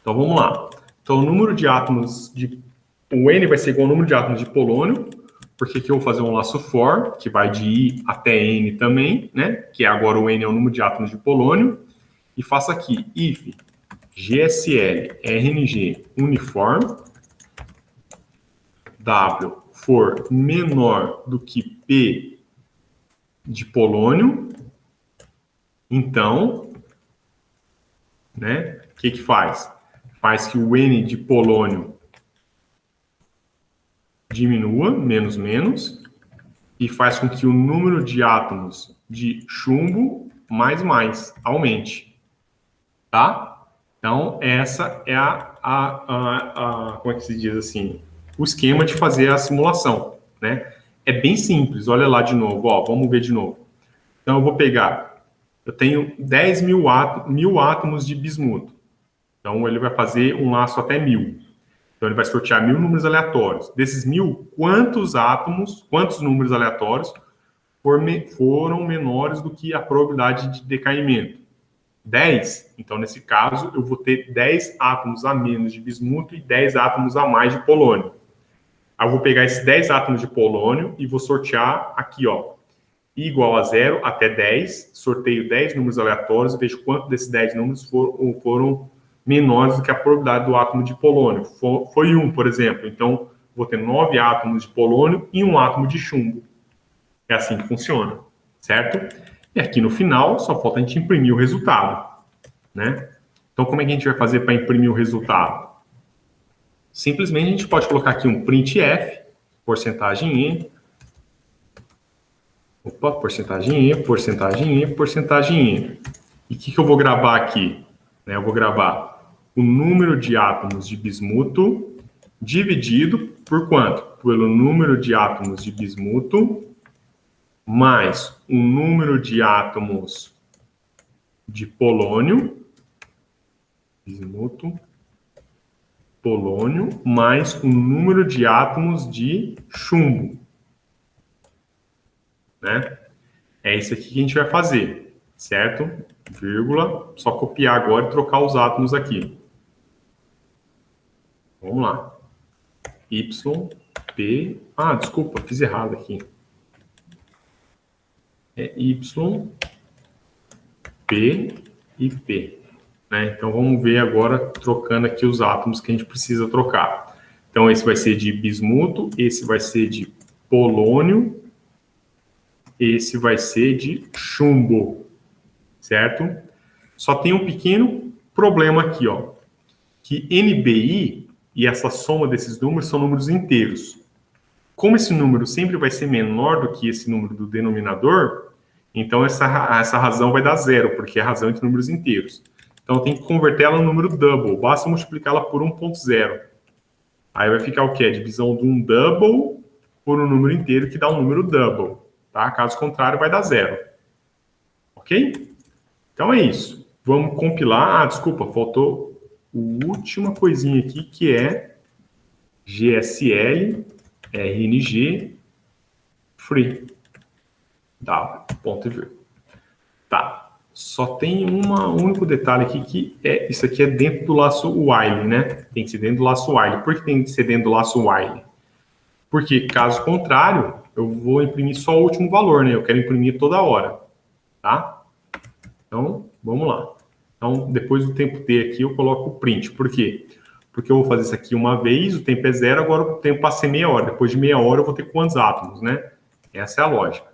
Então vamos lá. Então o número de átomos o N vai ser igual ao número de átomos de polônio, porque aqui eu vou fazer um laço for, que vai de I até N também, né? Que agora o N é o número de átomos de polônio. E faço aqui if GSL RNG uniform W for menor do que P de polônio, Então, né, o que faz? Faz que o N de polônio diminua, menos, menos, e faz com que o número de átomos de chumbo, mais, aumente, tá? Então, essa é como é que se diz assim, o esquema de fazer a simulação, né? É bem simples, olha lá de novo, ó, vamos ver de novo. Então, eu vou pegar, eu tenho 10 mil átomos de bismuto. Então, ele vai fazer um laço até 1000. Então, ele vai sortear 1000 números aleatórios. Desses 1000, quantos números aleatórios foram menores do que a probabilidade de decaimento? 10. Então, nesse caso, eu vou ter 10 átomos a menos de bismuto e 10 átomos a mais de polônio. Aí eu vou pegar esses 10 átomos de polônio e vou sortear aqui, ó, I igual a 0 até 10, sorteio 10 números aleatórios e vejo quanto desses 10 números foram menores do que a probabilidade do átomo de polônio. Foi 1, por exemplo. Então, vou ter 9 átomos de polônio e 1 átomo de chumbo. É assim que funciona, certo? E aqui no final, só falta a gente imprimir o resultado, né? Então, como é que a gente vai fazer para imprimir o resultado? Simplesmente a gente pode colocar aqui um printf, porcentagem E, porcentagem E, porcentagem E, porcentagem E. E o que eu vou gravar aqui? Eu vou gravar o número de átomos de bismuto dividido por quanto? Pelo número de átomos de bismuto mais o número de átomos de polônio, bismuto, polônio, mais o número de átomos de chumbo, né? É isso aqui que a gente vai fazer, certo? Vírgula, só copiar agora e trocar os átomos aqui. Vamos lá. Y, P... Ah, desculpa, fiz errado aqui. É Y, P e P. Né? Então, vamos ver agora, trocando aqui os átomos que a gente precisa trocar. Então, esse vai ser de bismuto, esse vai ser de polônio, esse vai ser de chumbo, certo? Só tem um pequeno problema aqui, ó, que NBI e essa soma desses números são números inteiros. Como esse número sempre vai ser menor do que esse número do denominador, então essa razão vai dar zero, porque é a razão entre números inteiros. Então, eu tenho que converter ela no número double. Basta multiplicá-la por 1.0. Aí vai ficar o quê? A divisão de um double por um número inteiro, que dá um número double. Tá? Caso contrário, vai dar zero. Ok? Então, é isso. Vamos compilar. Ah, desculpa, faltou a última coisinha aqui, que é GSL, RNG, free. Tá, ponto e vírgula. Tá. Só tem um único detalhe aqui, que é isso aqui é dentro do laço while, né? Tem que ser dentro do laço while. Por que tem que ser dentro do laço while? Porque, caso contrário, eu vou imprimir só o último valor, né? Eu quero imprimir toda hora, tá? Então, vamos lá. Então, depois do tempo T aqui, eu coloco o print. Por quê? Porque eu vou fazer isso aqui uma vez, o tempo é 0, agora o tempo passa a ser meia hora. Depois de meia hora, eu vou ter quantos átomos, né? Essa é a lógica,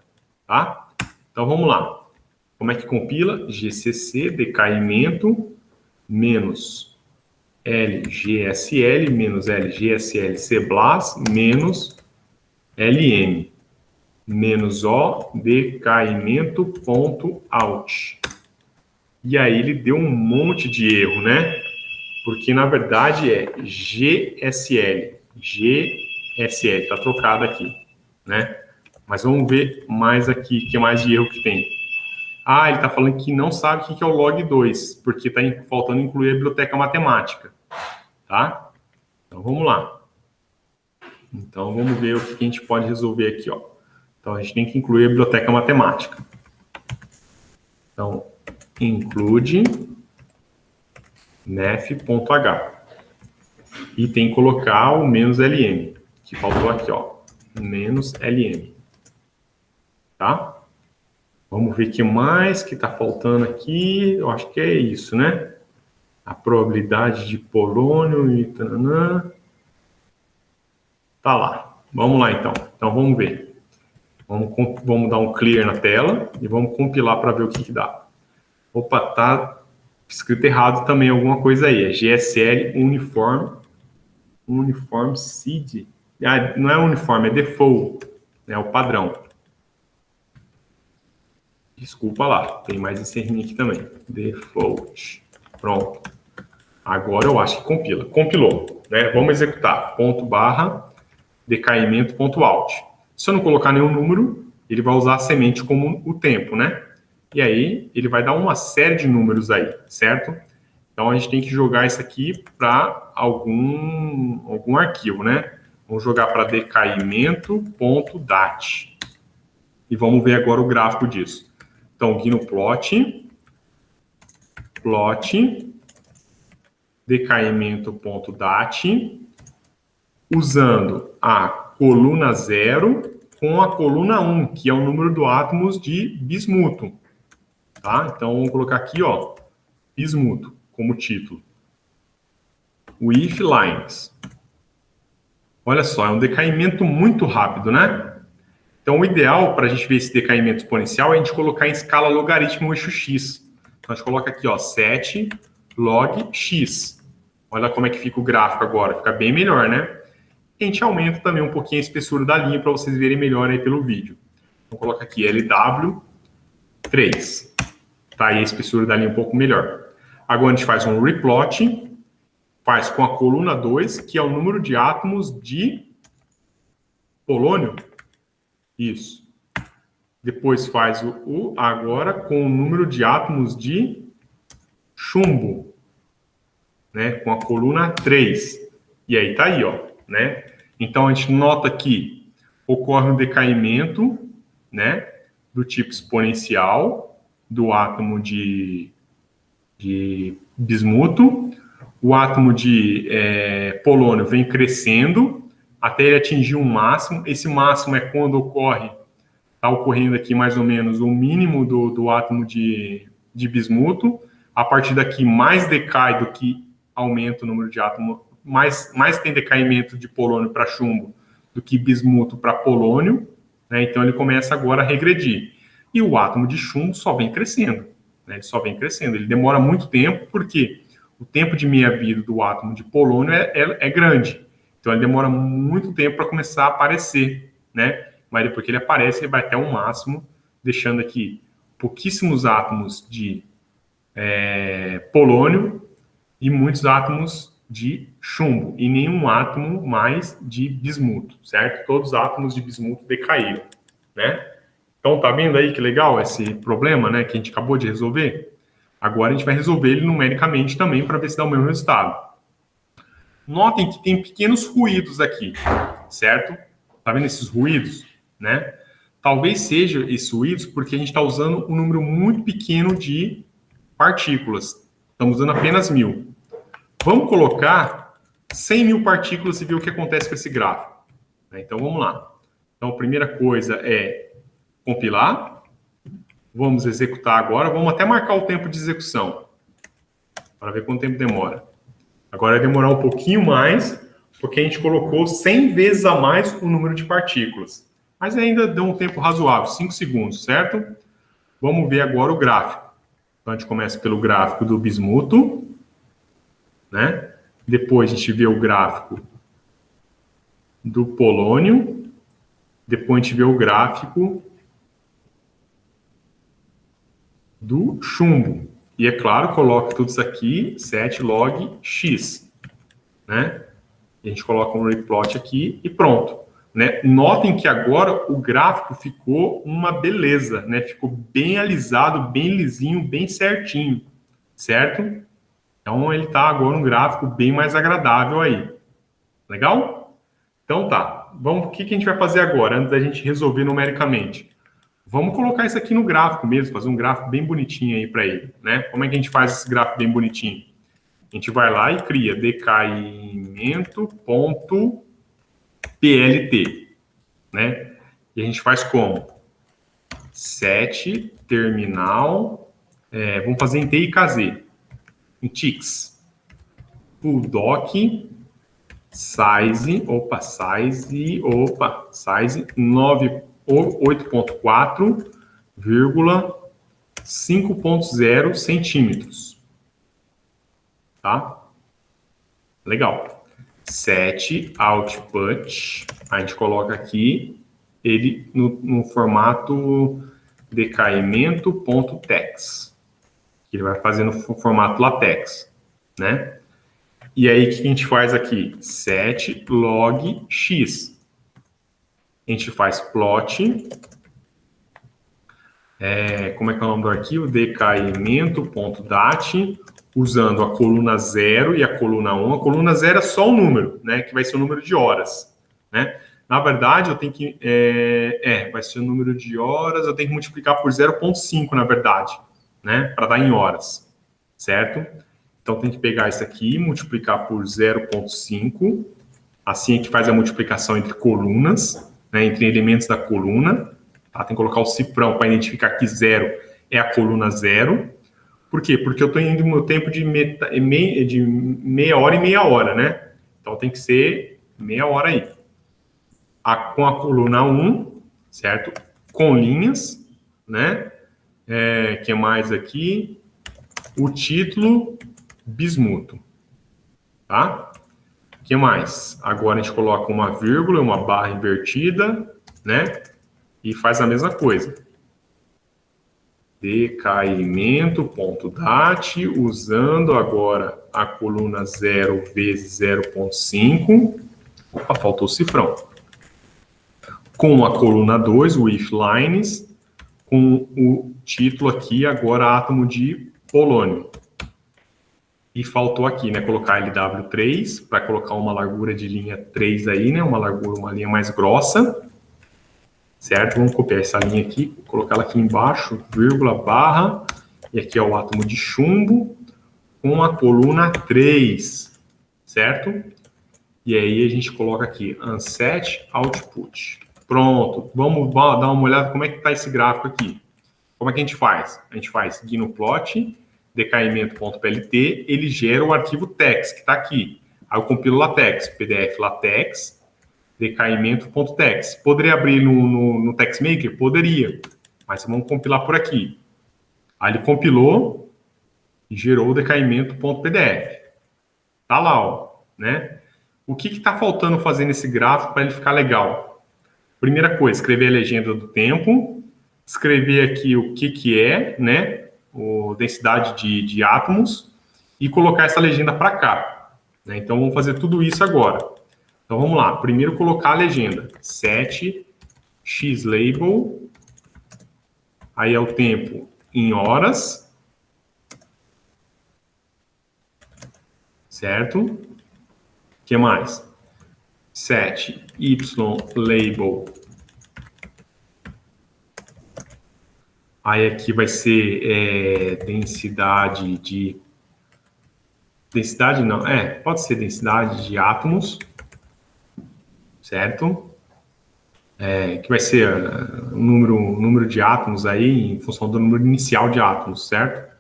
tá? Então, vamos lá. Como é que compila? GCC, decaimento, menos LGSL, menos LGSL CBLAS, menos LM, menos O, decaimento, ponto, out. E aí ele deu um monte de erro, né? Porque, na verdade, é GSL. GSL, tá trocado aqui, né? Mas vamos ver mais aqui, o que mais de erro que tem. Ah, ele está falando que não sabe o que é o log 2, porque está faltando incluir a biblioteca matemática, tá? Então, vamos lá. Então, vamos ver o que a gente pode resolver aqui, ó. Então, a gente tem que incluir a biblioteca matemática. Então, include nef.h. E tem que colocar o menos lm, que faltou aqui, ó. Menos lm. Tá? Vamos ver o que mais que está faltando aqui. Eu acho que é isso, né? A probabilidade de polônio e tananã. Tá lá. Vamos lá, então. Então, vamos ver. Vamos dar um clear na tela e vamos compilar para ver o que dá. Opa, tá escrito errado também alguma coisa aí. É GSL Uniform Seed. Ah, não é uniforme, é default. É o padrão. Desculpa lá, tem mais esse errinho aqui também. Default. Pronto. Agora eu acho que compila. Compilou. Né? Vamos executar. Ponto barra decaimento ponto out. Se eu não colocar nenhum número, ele vai usar a semente como o tempo, né? E aí ele vai dar uma série de números aí, certo? Então a gente tem que jogar isso aqui para algum arquivo, né? Vamos jogar para decaimento.dat. E vamos ver agora o gráfico disso. Então, aqui no plot decaimento.dat, usando a coluna 0 com a coluna 1, que é o número de átomos de bismuto. Tá? Então, vamos colocar aqui, ó, bismuto, como título. O if lines. Olha só, é um decaimento muito rápido, né? Então, o ideal para a gente ver esse decaimento exponencial é a gente colocar em escala logaritmo o eixo x. Então, a gente coloca aqui, ó, 7 log x. Olha como é que fica o gráfico agora, fica bem melhor, né? A gente aumenta também um pouquinho a espessura da linha para vocês verem melhor aí pelo vídeo. Então, coloca aqui LW3. Tá aí a espessura da linha um pouco melhor. Agora a gente faz um replot, faz com a coluna 2, que é o número de átomos de polônio. Isso. Depois faz o agora com o número de átomos de chumbo, né? Com a coluna 3. E aí tá aí, ó, né? Então a gente nota que ocorre um decaimento, né, do tipo exponencial do átomo de bismuto. O átomo de polônio vem crescendo até ele atingir um máximo. Esse máximo é quando está ocorrendo aqui mais ou menos o mínimo do átomo de bismuto. A partir daqui, mais decai do que aumenta o número de átomos, mais tem decaimento de polônio para chumbo do que bismuto para polônio, né? Então ele começa agora a regredir. E o átomo de chumbo só vem crescendo, né? Ele só vem crescendo. Ele demora muito tempo, porque o tempo de meia-vida do átomo de polônio é grande. Então ele demora muito tempo para começar a aparecer, né? Mas depois que ele aparece, ele vai até o máximo, deixando aqui pouquíssimos átomos de polônio e muitos átomos de chumbo, e nenhum átomo mais de bismuto, certo? Todos os átomos de bismuto decaíram, né? Então, tá vendo aí que legal esse problema, né, que a gente acabou de resolver? Agora a gente vai resolver ele numericamente também para ver se dá o mesmo resultado. Notem que tem pequenos ruídos aqui, certo? Tá vendo esses ruídos, né? Talvez seja esses ruídos porque a gente está usando um número muito pequeno de partículas. Estamos usando apenas 1000. Vamos colocar 100.000 partículas e ver o que acontece com esse gráfico. Então, vamos lá. Então, a primeira coisa é compilar. Vamos executar agora. Vamos até marcar o tempo de execução, para ver quanto tempo demora. Agora vai demorar um pouquinho mais, porque a gente colocou 100 vezes a mais o número de partículas. Mas ainda deu um tempo razoável, 5 segundos, certo? Vamos ver agora o gráfico. Então, a gente começa pelo gráfico do bismuto, né? Depois a gente vê o gráfico do polônio. Depois a gente vê o gráfico do chumbo. E, é claro, coloca tudo isso aqui, 7 log x, né? E a gente coloca um replot aqui e pronto, né? Notem que agora o gráfico ficou uma beleza, né? Ficou bem alisado, bem lisinho, bem certinho, certo? Então, ele está agora um gráfico bem mais agradável aí. Legal? Então, tá. Vamos, o que a gente vai fazer agora, antes da gente resolver numericamente? Vamos colocar isso aqui no gráfico mesmo, fazer um gráfico bem bonitinho aí para ele, né? Como é que a gente faz esse gráfico bem bonitinho? A gente vai lá e cria decaimento.plt, né? E a gente faz como? Set terminal, vamos fazer em T e KZ, em TIX, doc size 8.4, 5,0 centímetros. Tá? Legal. Set output, a gente coloca aqui ele no formato decaimento.tex. Ele vai fazer no formato LaTeX, né? E aí, o que a gente faz aqui? Set log x. A gente faz plot. Como é que é o nome do arquivo? Decaimento.dat, usando a coluna 0 e a coluna 1. A coluna 0 é só o número, né? Que vai ser o número de horas, né? Na verdade, eu tenho que... vai ser o número de horas, eu tenho que multiplicar por 0,5, na verdade, né? Para dar em horas, certo? Então, tem que pegar isso aqui, multiplicar por 0,5. Assim a gente faz a multiplicação entre colunas, né? Entre elementos da coluna. Tá? Tem que colocar o cifrão para identificar que 0 é a coluna 0. Por quê? Porque eu estou indo no meu tempo de meia hora e meia hora, né? Então, tem que ser meia hora aí. Com a coluna 1, certo? Com linhas, né? Que mais aqui? O título bismuto, tá? O que mais? Agora a gente coloca uma vírgula, uma barra invertida, né? E faz a mesma coisa. Decaimento.dat, usando agora a coluna 0 vezes 0,5. Opa, faltou o cifrão. Com a coluna 2, o if lines, com o título aqui, agora átomo de polônio. E faltou aqui, né, colocar LW3, para colocar uma largura de linha 3 aí, né, uma linha mais grossa, certo? Vamos copiar essa linha aqui, colocar ela aqui embaixo, vírgula, barra, e aqui é o átomo de chumbo, com a coluna 3, certo? E aí a gente coloca aqui, unset output. Pronto, vamos dar uma olhada como é que está esse gráfico aqui. Como é que a gente faz? A gente faz gnuplot, decaimento.plt, ele gera o arquivo tex, que está aqui. Aí eu compilo LaTeX, PDF LaTeX, decaimento.tex. Poderia abrir no TextMaker? Poderia, mas vamos compilar por aqui. Aí ele compilou e gerou o decaimento.pdf. Tá lá, ó, né? O que está faltando fazer nesse gráfico para ele ficar legal? Primeira coisa, escrever a legenda do tempo, escrever aqui o que é, né? Densidade de átomos e colocar essa legenda para cá, né? Então, vamos fazer tudo isso agora. Então, vamos lá. Primeiro, colocar a legenda. Set xlabel. Aí é o tempo em horas. Certo? O que mais? Set ylabel. Aí aqui vai ser densidade de... Densidade não, pode ser densidade de átomos, certo? Que vai ser o número de átomos aí em função do número inicial de átomos, certo?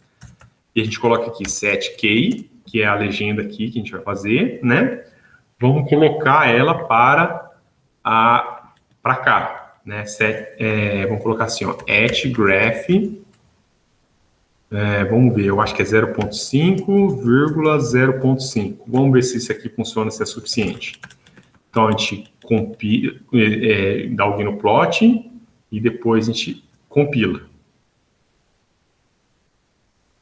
E a gente coloca aqui setk, que é a legenda aqui que a gente vai fazer, né? Vamos colocar ela para cá. Né, vamos colocar assim, ó, @graph, vamos ver, eu acho que é 0,5,0.5. Vamos ver se isso aqui funciona, se é suficiente. Então, a gente compila, dá o gnuplot e depois a gente compila.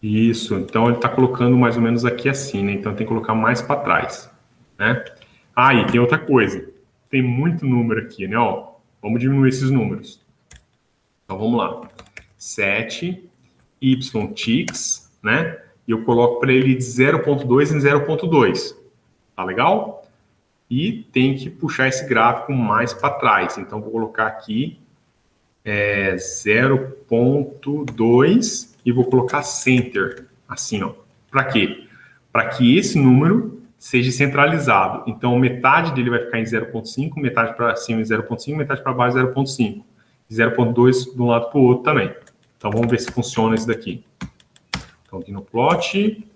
Isso, então ele está colocando mais ou menos aqui assim, né? Então tem que colocar mais para trás, né? E tem outra coisa, tem muito número aqui, né? Ó, vamos diminuir esses números. Então, vamos lá. Set ytix, né? E eu coloco para ele de 0,2 em 0,2. Tá legal? E tem que puxar esse gráfico mais para trás. Então, vou colocar aqui 0,2 e vou colocar center. Assim, ó. Para quê? Para que esse número seja centralizado. Então, metade dele vai ficar em 0,5, metade para cima em 0,5, metade para baixo 0,5. 0,2 de um lado para o outro também. Então, vamos ver se funciona isso daqui. Então, aqui no plot,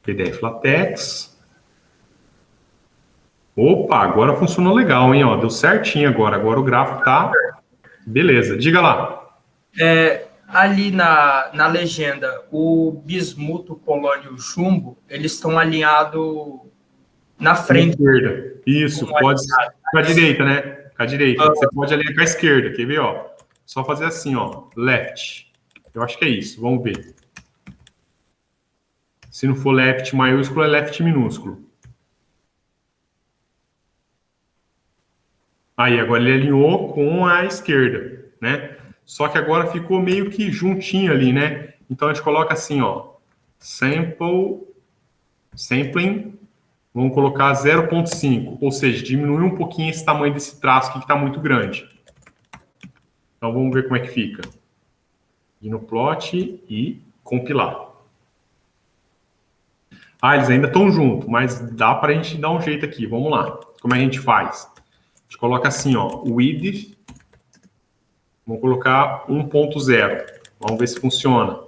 PDF LaTeX. Opa, agora funcionou legal, hein? Ó, deu certinho agora. Agora o gráfico tá... Beleza, diga lá. ali na legenda, o bismuto, o polônio e o chumbo, eles estão alinhados na frente. Esquerda. Isso, pode com a direita, né? Com a direita. Você pode alinhar com a esquerda, quer ver, ó? Só fazer assim, ó, left. Eu acho que é isso, vamos ver. Se não for left maiúsculo, é left minúsculo. Aí, agora ele alinhou com a esquerda, né? Só que agora ficou meio que juntinho ali, né? Então a gente coloca assim, ó, sampling, vamos colocar 0,5, ou seja, diminuir um pouquinho esse tamanho desse traço aqui que está muito grande. Então vamos ver como é que fica. Ir no plot e compilar. Ah, eles ainda estão juntos, mas dá para a gente dar um jeito aqui. Vamos lá. Como é que a gente faz? A gente coloca assim, ó, width. Vamos colocar 1.0. Vamos ver se funciona.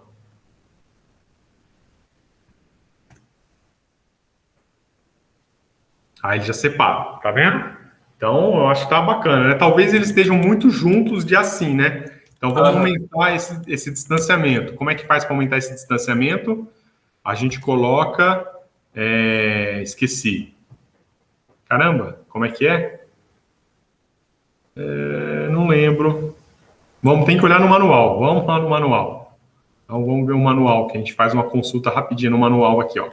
Aí ele já separa, tá vendo? Então, eu acho que tá bacana, né? Talvez eles estejam muito juntos de assim, né? Então, vamos aumentar esse distanciamento. Como é que faz para aumentar esse distanciamento? A gente coloca... esqueci. Caramba, como é que é? Não lembro. Tem que olhar no manual. Vamos lá no manual. Então, vamos ver o manual, que a gente faz uma consulta rapidinha no manual aqui, ó.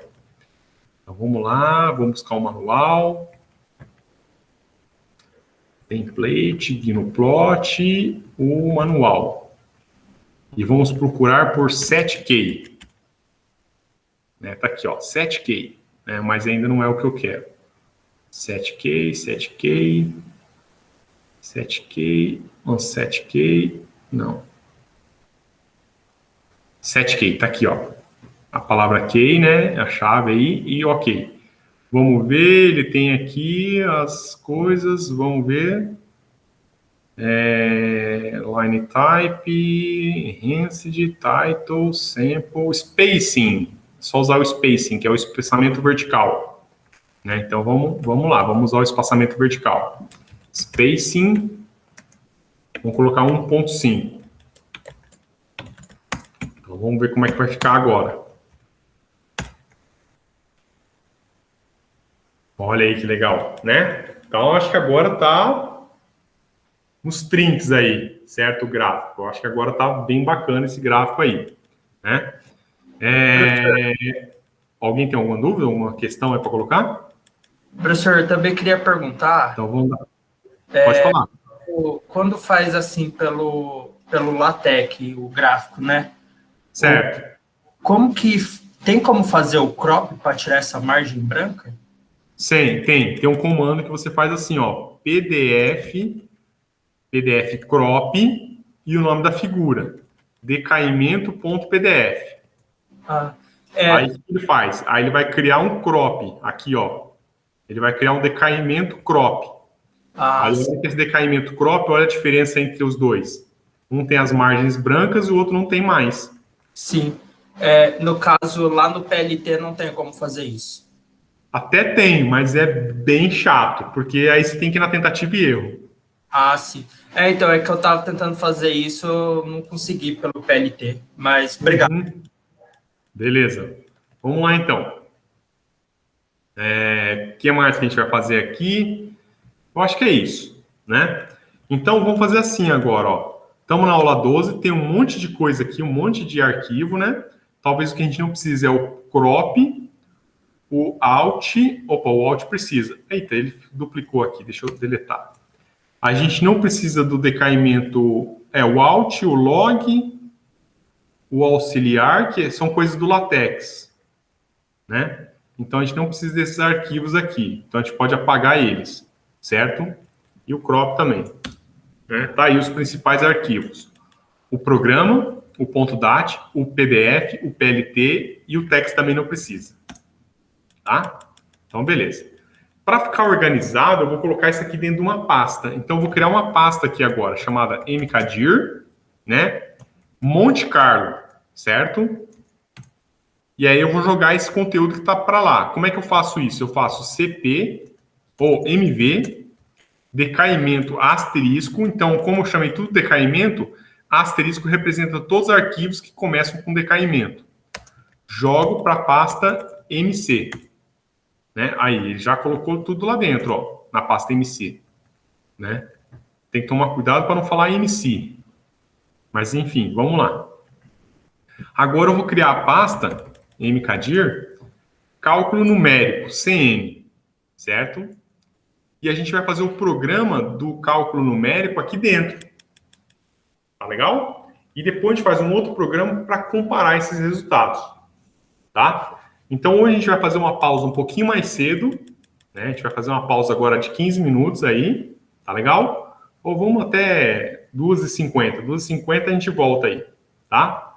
Então, vamos lá, vamos buscar o manual. Template, Gnuplot, o manual. E vamos procurar por 7K. Né, tá aqui, ó, 7K. Né, mas ainda não é o que eu quero. 7K, 7K, 7K, 7K, não. 7K, tá aqui, ó. A palavra key, né, a chave aí, e ok. Vamos ver, ele tem aqui as coisas, vamos ver. Line type, enhanced, title, sample, spacing. Só usar o spacing, que é o espaçamento vertical. Né? Então, vamos lá, vamos usar o espaçamento vertical. Spacing, vamos colocar 1.5. Então, vamos ver como é que vai ficar agora. Olha aí que legal, né? Então, acho que agora tá nos trinks aí, certo? O gráfico. Eu acho que agora tá bem bacana esse gráfico aí, né? Alguém tem alguma dúvida, alguma questão aí para colocar? Professor, eu também queria perguntar... Então, vamos lá. Pode falar. Quando faz assim pelo LaTeX, o gráfico, né? Certo. Tem como fazer o crop para tirar essa margem branca? Sim, tem um comando que você faz assim, ó, PDF crop e o nome da figura, decaimento.pdf. Aí o que ele faz? Aí ele vai criar um crop, aqui, ó. Ele vai criar um decaimento crop. Aí esse decaimento crop, olha a diferença entre os dois. Um tem as margens brancas e o outro não tem mais. Sim. No caso, lá no PLT não tem como fazer isso. Até tem, mas é bem chato, porque aí você tem que ir na tentativa e erro. Ah, sim. Então, é que eu estava tentando fazer isso, eu não consegui pelo PLT, mas obrigado. Beleza. Vamos lá, então. O que mais que a gente vai fazer aqui? Eu acho que é isso, né? Então, vamos fazer assim agora, ó. Estamos na aula 12, tem um monte de coisa aqui, um monte de arquivo, né? Talvez o que a gente não precise é o crop, o alt... Opa, o alt precisa. Eita, ele duplicou aqui, deixa eu deletar. A gente não precisa do decaimento... o alt, o log, o auxiliar, que são coisas do LaTeX, né? Então, a gente não precisa desses arquivos aqui. Então, a gente pode apagar eles, certo? E o crop também. Né? Tá aí os principais arquivos. O programa, o .dat, o PDF, o PLT e o text também não precisa. Tá? Então, beleza. Para ficar organizado, eu vou colocar isso aqui dentro de uma pasta. Então, eu vou criar uma pasta aqui agora, chamada mkdir, né? Monte Carlo, certo? E aí eu vou jogar esse conteúdo que está para lá. Como é que eu faço isso? Eu faço cp ou mv, decaimento asterisco. Então, como eu chamei tudo decaimento, asterisco representa todos os arquivos que começam com decaimento. Jogo para a pasta MC. Né? Aí, ele já colocou tudo lá dentro, ó, na pasta MC. Né? Tem que tomar cuidado para não falar MC. Mas, enfim, vamos lá. Agora eu vou criar a pasta mkdir, cálculo numérico, CN, certo? E a gente vai fazer o programa do cálculo numérico aqui dentro. Tá legal? E depois a gente faz um outro programa para comparar esses resultados. Tá? Então, hoje a gente vai fazer uma pausa um pouquinho mais cedo. Né? A gente vai fazer uma pausa agora de 15 minutos aí. Tá legal? Ou vamos até 2h50. 2h50 a gente volta aí. Tá?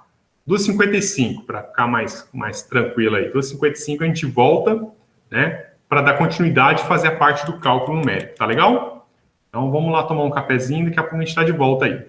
2h55, para ficar mais tranquilo aí. 2h55 a gente volta, né? Para dar continuidade e fazer a parte do cálculo numérico. Tá legal? Então, vamos lá tomar um cafezinho. Daqui a pouco a gente está de volta aí.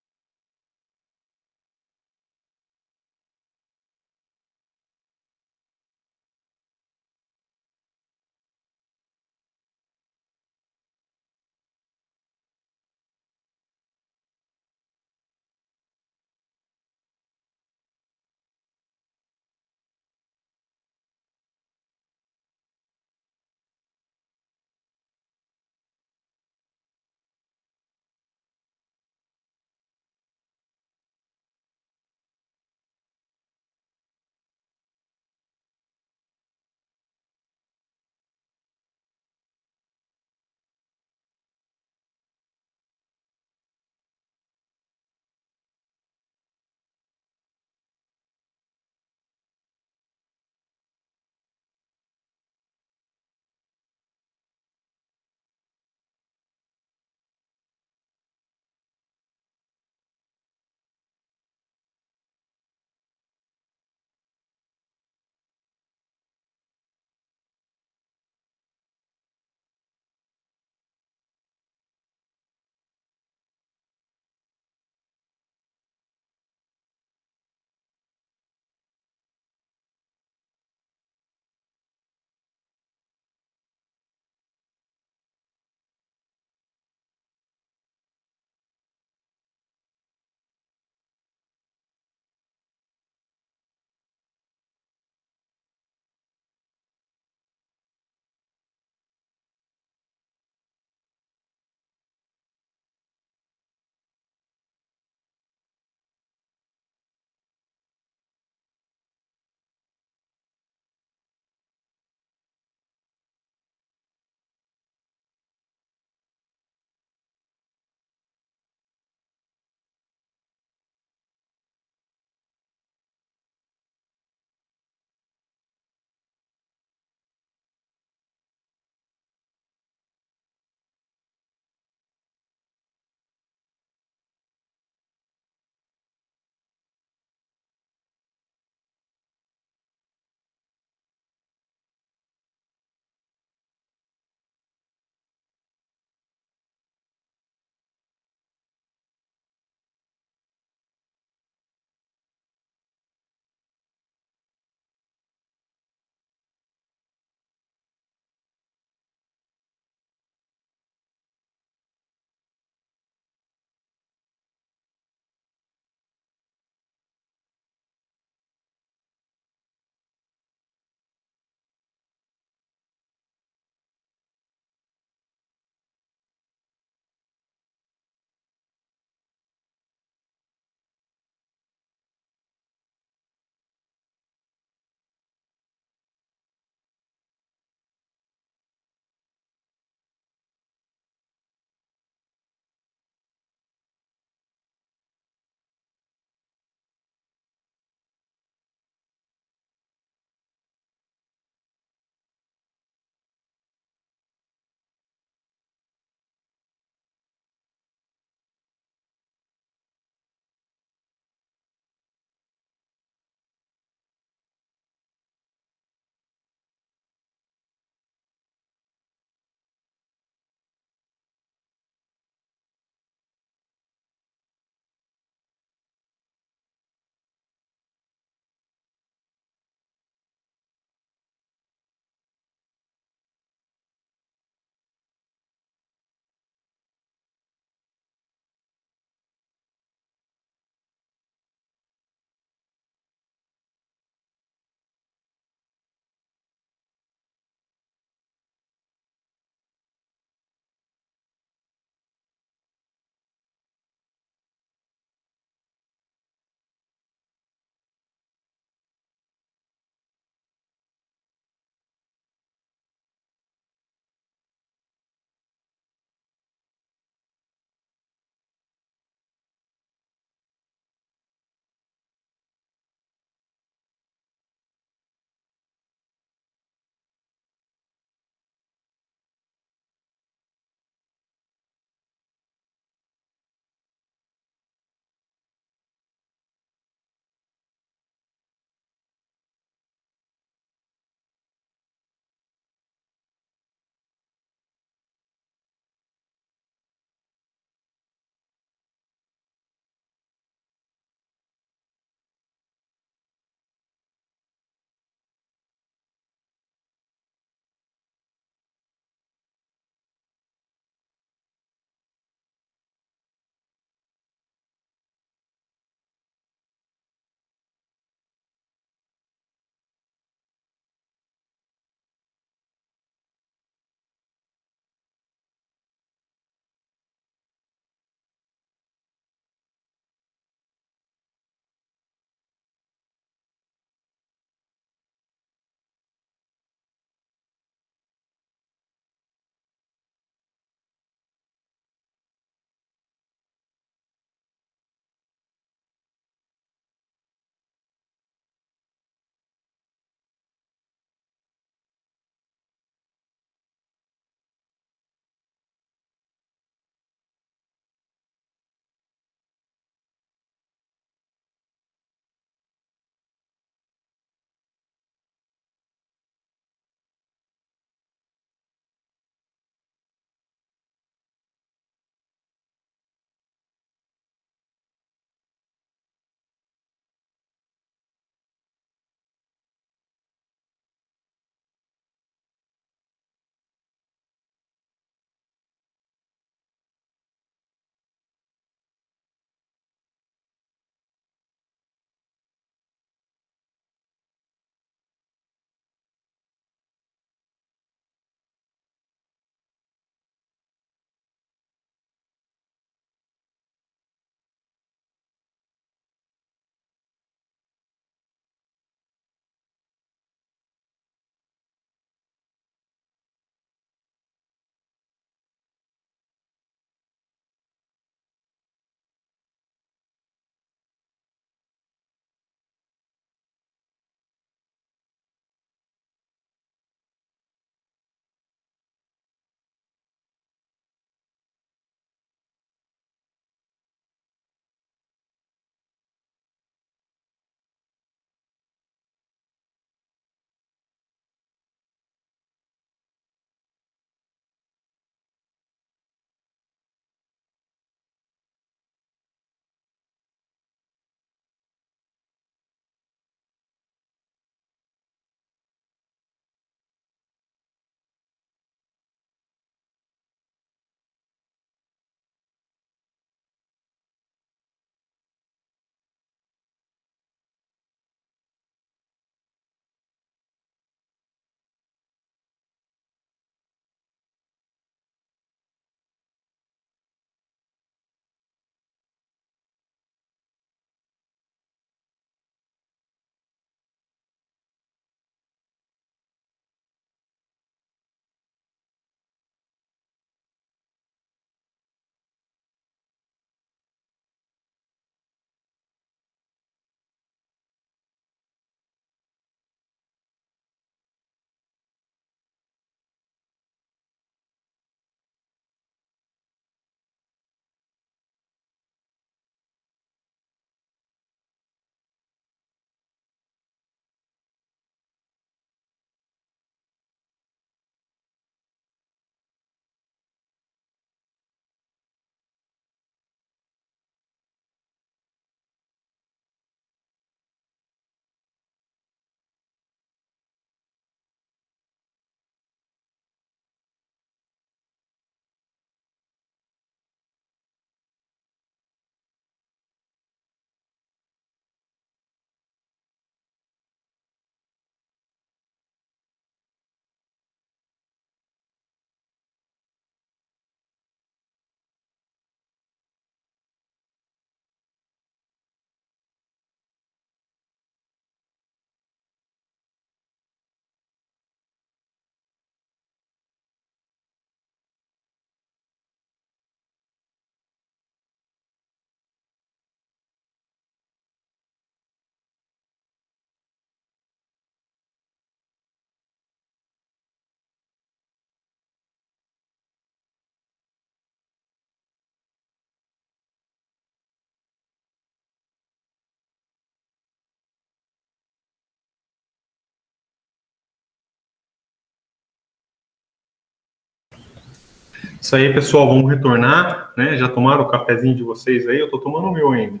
Isso aí, pessoal, vamos retornar, né? Já tomaram o cafezinho de vocês aí? Eu tô tomando o meu ainda.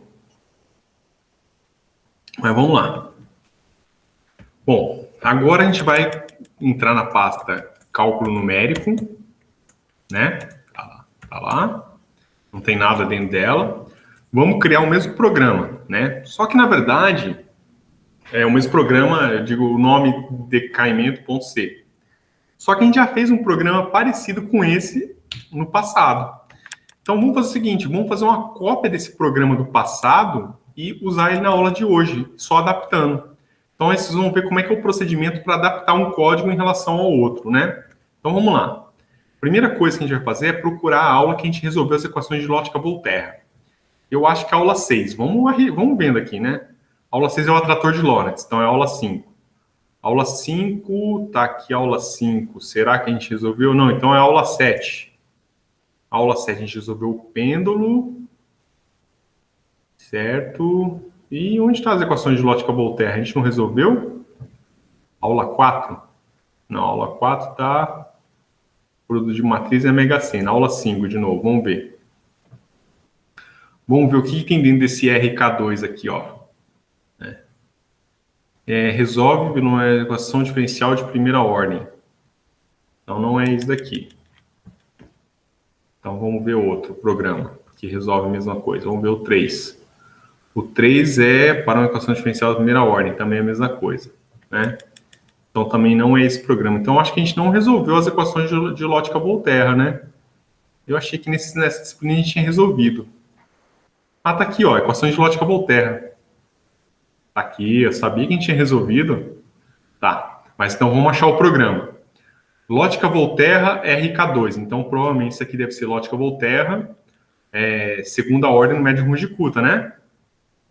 Mas vamos lá. Bom, agora a gente vai entrar na pasta cálculo numérico, né? Tá lá. Não tem nada dentro dela. Vamos criar o mesmo programa, né? Só que, na verdade, é o mesmo programa, eu digo o nome decaimento.c. Só que a gente já fez um programa parecido com esse no passado. Então, vamos fazer o seguinte, vamos fazer uma cópia desse programa do passado e usar ele na aula de hoje, só adaptando. Então, aí vocês vão ver como é que é o procedimento para adaptar um código em relação ao outro, né? Então, vamos lá. Primeira coisa que a gente vai fazer é procurar a aula que a gente resolveu as equações de Lotka-Volterra. Eu acho que é a aula 6. Vamos vendo aqui, né? A aula 6 é o atrator de Lorentz, então é a aula 5. Aula 5, tá aqui a aula 5. Será que a gente resolveu? Não, então é a aula 7. Aula 7 a gente resolveu o pêndulo, certo? E onde estão as equações de Lotka-Volterra? A gente não resolveu? Aula 4? Não, aula 4 tá... Produto de matriz é Mega Sena. Aula 5 de novo, vamos ver. Vamos ver o que tem dentro desse RK2 aqui, ó. Resolve uma equação diferencial de primeira ordem. Então, não é isso daqui. Então, vamos ver outro programa que resolve a mesma coisa. Vamos ver o 3. O 3 é para uma equação diferencial de primeira ordem, também é a mesma coisa, né? Então, também não é esse programa. Então, acho que a gente não resolveu as equações de Lotka-Volterra, né? Eu achei que nessa disciplina a gente tinha resolvido. Ah, tá aqui, ó, equações de Lotka-Volterra. Tá aqui, eu sabia que a gente tinha resolvido. Tá, mas então vamos achar o programa. Lotka-Volterra RK2. Então, provavelmente isso aqui deve ser Lotka-Volterra, segunda ordem no médio Runge-Kutta, né?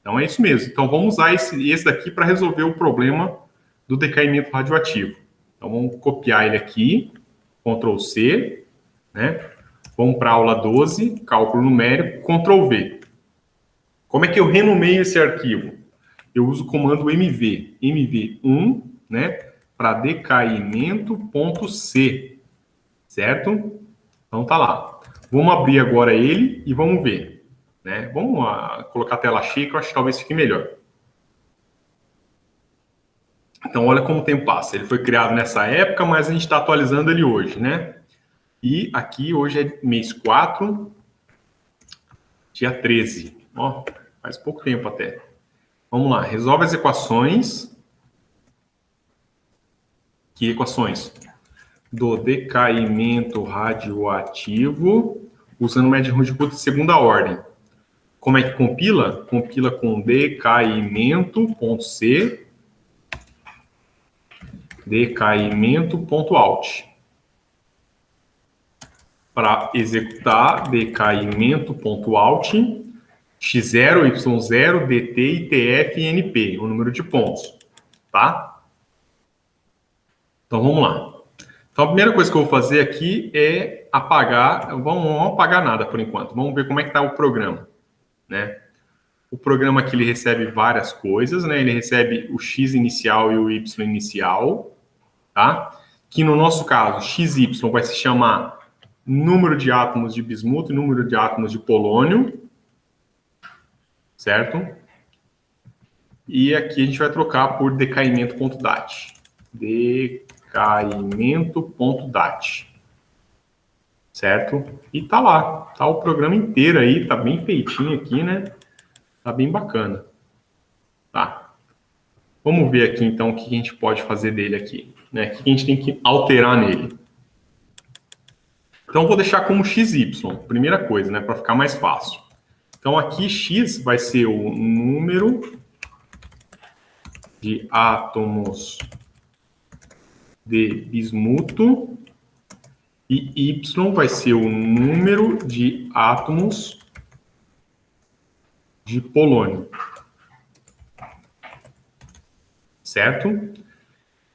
Então, é isso mesmo. Então, vamos usar esse daqui para resolver o problema do decaimento radioativo. Então, vamos copiar ele aqui, Ctrl C, né? Vamos para a aula 12, cálculo numérico, Ctrl V. Como é que eu renomeio esse arquivo? Eu uso o comando mv1, né, para decaimento.c, certo? Então tá lá. Vamos abrir agora ele e vamos ver, né? Vamos colocar a tela cheia, que eu acho que talvez fique melhor. Então olha como o tempo passa. Ele foi criado nessa época, mas a gente está atualizando ele hoje, né? E aqui hoje é mês 4, dia 13. Ó, faz pouco tempo até. Vamos lá, resolve as equações. Que equações? Do decaimento radioativo, usando o médio Runge-Kutta de segunda ordem. Como é que compila? Compila com decaimento.c, decaimento.out. Para executar, decaimento.out, x0, y0, dt, itf e np, o número de pontos, tá? Então, vamos lá. Então, a primeira coisa que eu vou fazer aqui é apagar, vamos apagar nada por enquanto, vamos ver como é que está o programa, né? O programa aqui, ele recebe várias coisas, né? Ele recebe o x inicial e o y inicial, tá? Que no nosso caso, xy vai se chamar número de átomos de bismuto e número de átomos de polônio, certo? E aqui a gente vai trocar por decaimento.dat. Decaimento.dat. Certo? E tá lá. Tá o programa inteiro aí, tá bem feitinho aqui, né? Tá bem bacana. Tá. Vamos ver aqui, então, o que a gente pode fazer dele aqui, né? O que a gente tem que alterar nele. Então, eu vou deixar como XY, primeira coisa, né? Para ficar mais fácil. Então, aqui X vai ser o número de átomos de bismuto e Y vai ser o número de átomos de polônio. Certo?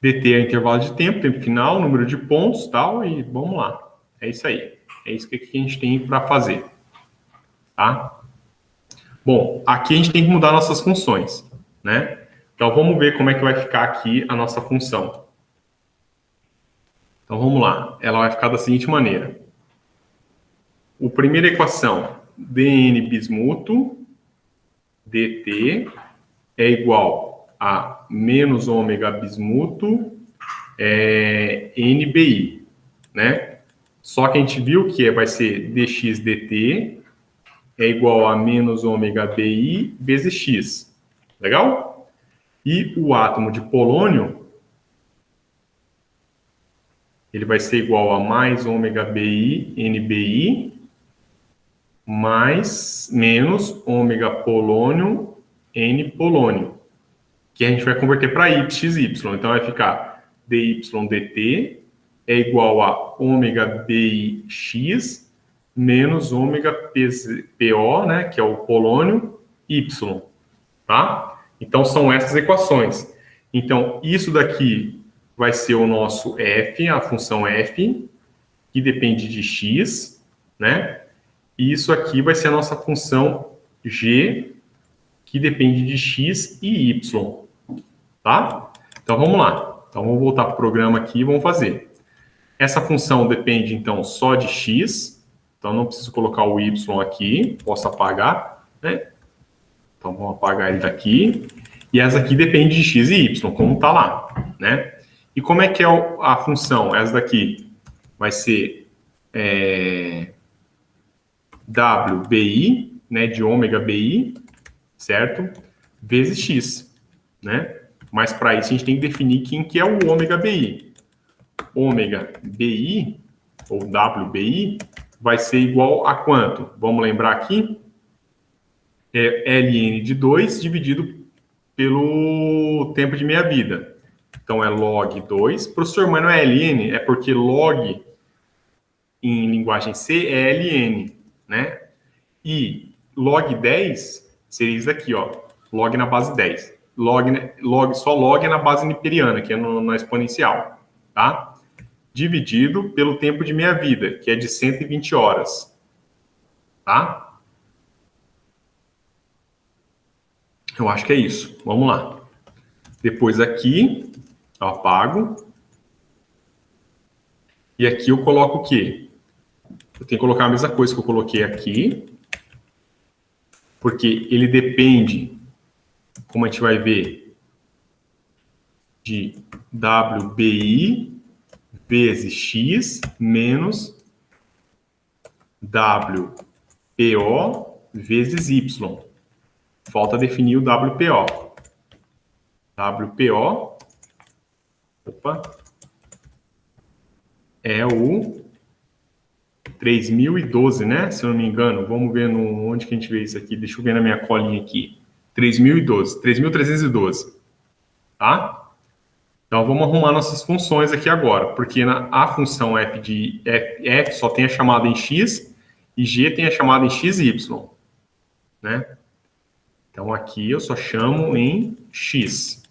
dt é intervalo de tempo, tempo final, número de pontos, tal, e vamos lá. É isso aí. É isso que a gente tem para fazer. Tá? Bom, aqui a gente tem que mudar nossas funções, né? Então, vamos ver como é que vai ficar aqui a nossa função. Então, vamos lá. Ela vai ficar da seguinte maneira. a primeira equação, dn bismuto dt é igual a menos ômega bismuto NBI, né? Só que a gente viu que vai ser dx dt é igual a menos ômega BI vezes x. Legal? E o átomo de polônio, ele vai ser igual a mais ômega BI NBI mais menos ômega polônio N polônio, que a gente vai converter para XY. Então vai ficar dy dt é igual a ômega BIX menos ômega PO, né, que é o polônio, Y, tá? Então, são essas equações. Então, isso daqui vai ser o nosso f, a função f, que depende de x, né? E isso aqui vai ser a nossa função g, que depende de x e y, tá? Então, vamos lá. Então, vamos voltar para o programa aqui e vamos fazer. Essa função depende, então, só de x. Então, não preciso colocar o y aqui. Posso apagar, né? Então, vamos apagar ele daqui. E essa aqui depende de x e y, como está lá, né? E como é que é a função? Essa daqui vai ser WBI, né? De ômega BI, certo? Vezes x, né? Mas para isso a gente tem que definir quem que é o ômega BI. Ômega BI, ou WBI, vai ser igual a quanto? Vamos lembrar aqui? É ln de 2 dividido pelo tempo de meia-vida. Então, é log 2. Professor, mas não é ln? É porque log, em linguagem C, é ln, né? E log 10 seria isso aqui, ó. Log na base 10. Só log é na base neperiana, que é na exponencial, tá? Dividido pelo tempo de meia-vida, que é de 120 horas. Tá? Eu acho que é isso. Vamos lá. Depois aqui, eu apago. E aqui eu coloco o quê? Eu tenho que colocar a mesma coisa que eu coloquei aqui. Porque ele depende, como a gente vai ver, de WBI vezes x menos WPO vezes y. Falta definir o WPO. WPO, opa, é o 3012, né? Se eu não me engano. Vamos ver onde que a gente vê isso aqui. Deixa eu ver na minha colinha aqui. 3012, 3312, tá? Então, vamos arrumar nossas funções aqui agora, porque a função f de f só tem a chamada em x e g tem a chamada em x e y, né? Então, aqui eu só chamo em x.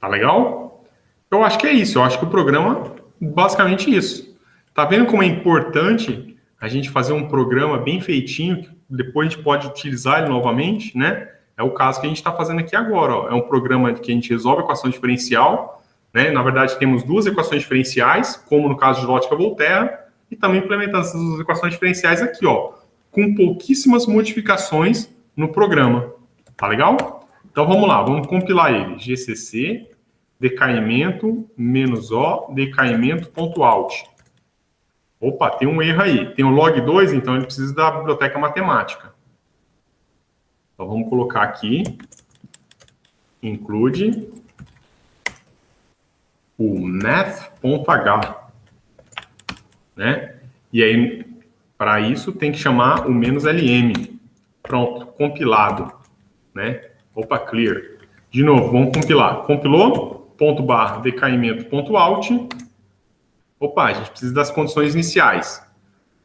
Tá legal? Eu acho que é isso. Eu acho que o programa é basicamente isso. Tá vendo como é importante a gente fazer um programa bem feitinho, que depois a gente pode utilizar ele novamente, né? É o caso que a gente está fazendo aqui agora, ó. É um programa que a gente resolve a equação diferencial, né? Na verdade, temos duas equações diferenciais, como no caso de Lotka-Volterra, e também implementando essas duas equações diferenciais aqui, ó, com pouquíssimas modificações no programa. Tá legal? Então, vamos lá, vamos compilar ele. GCC, decaimento, menos O, decaimento.out. Opa, tem um erro aí. Tem o log 2, então ele precisa da biblioteca matemática. Então, vamos colocar aqui, include o math.h, né? E aí, para isso, tem que chamar o "-lm". Pronto, compilado, né? Opa, clear. De novo, vamos compilar. Compilou, ponto barra, decaimento.out. Opa, a gente precisa das condições iniciais.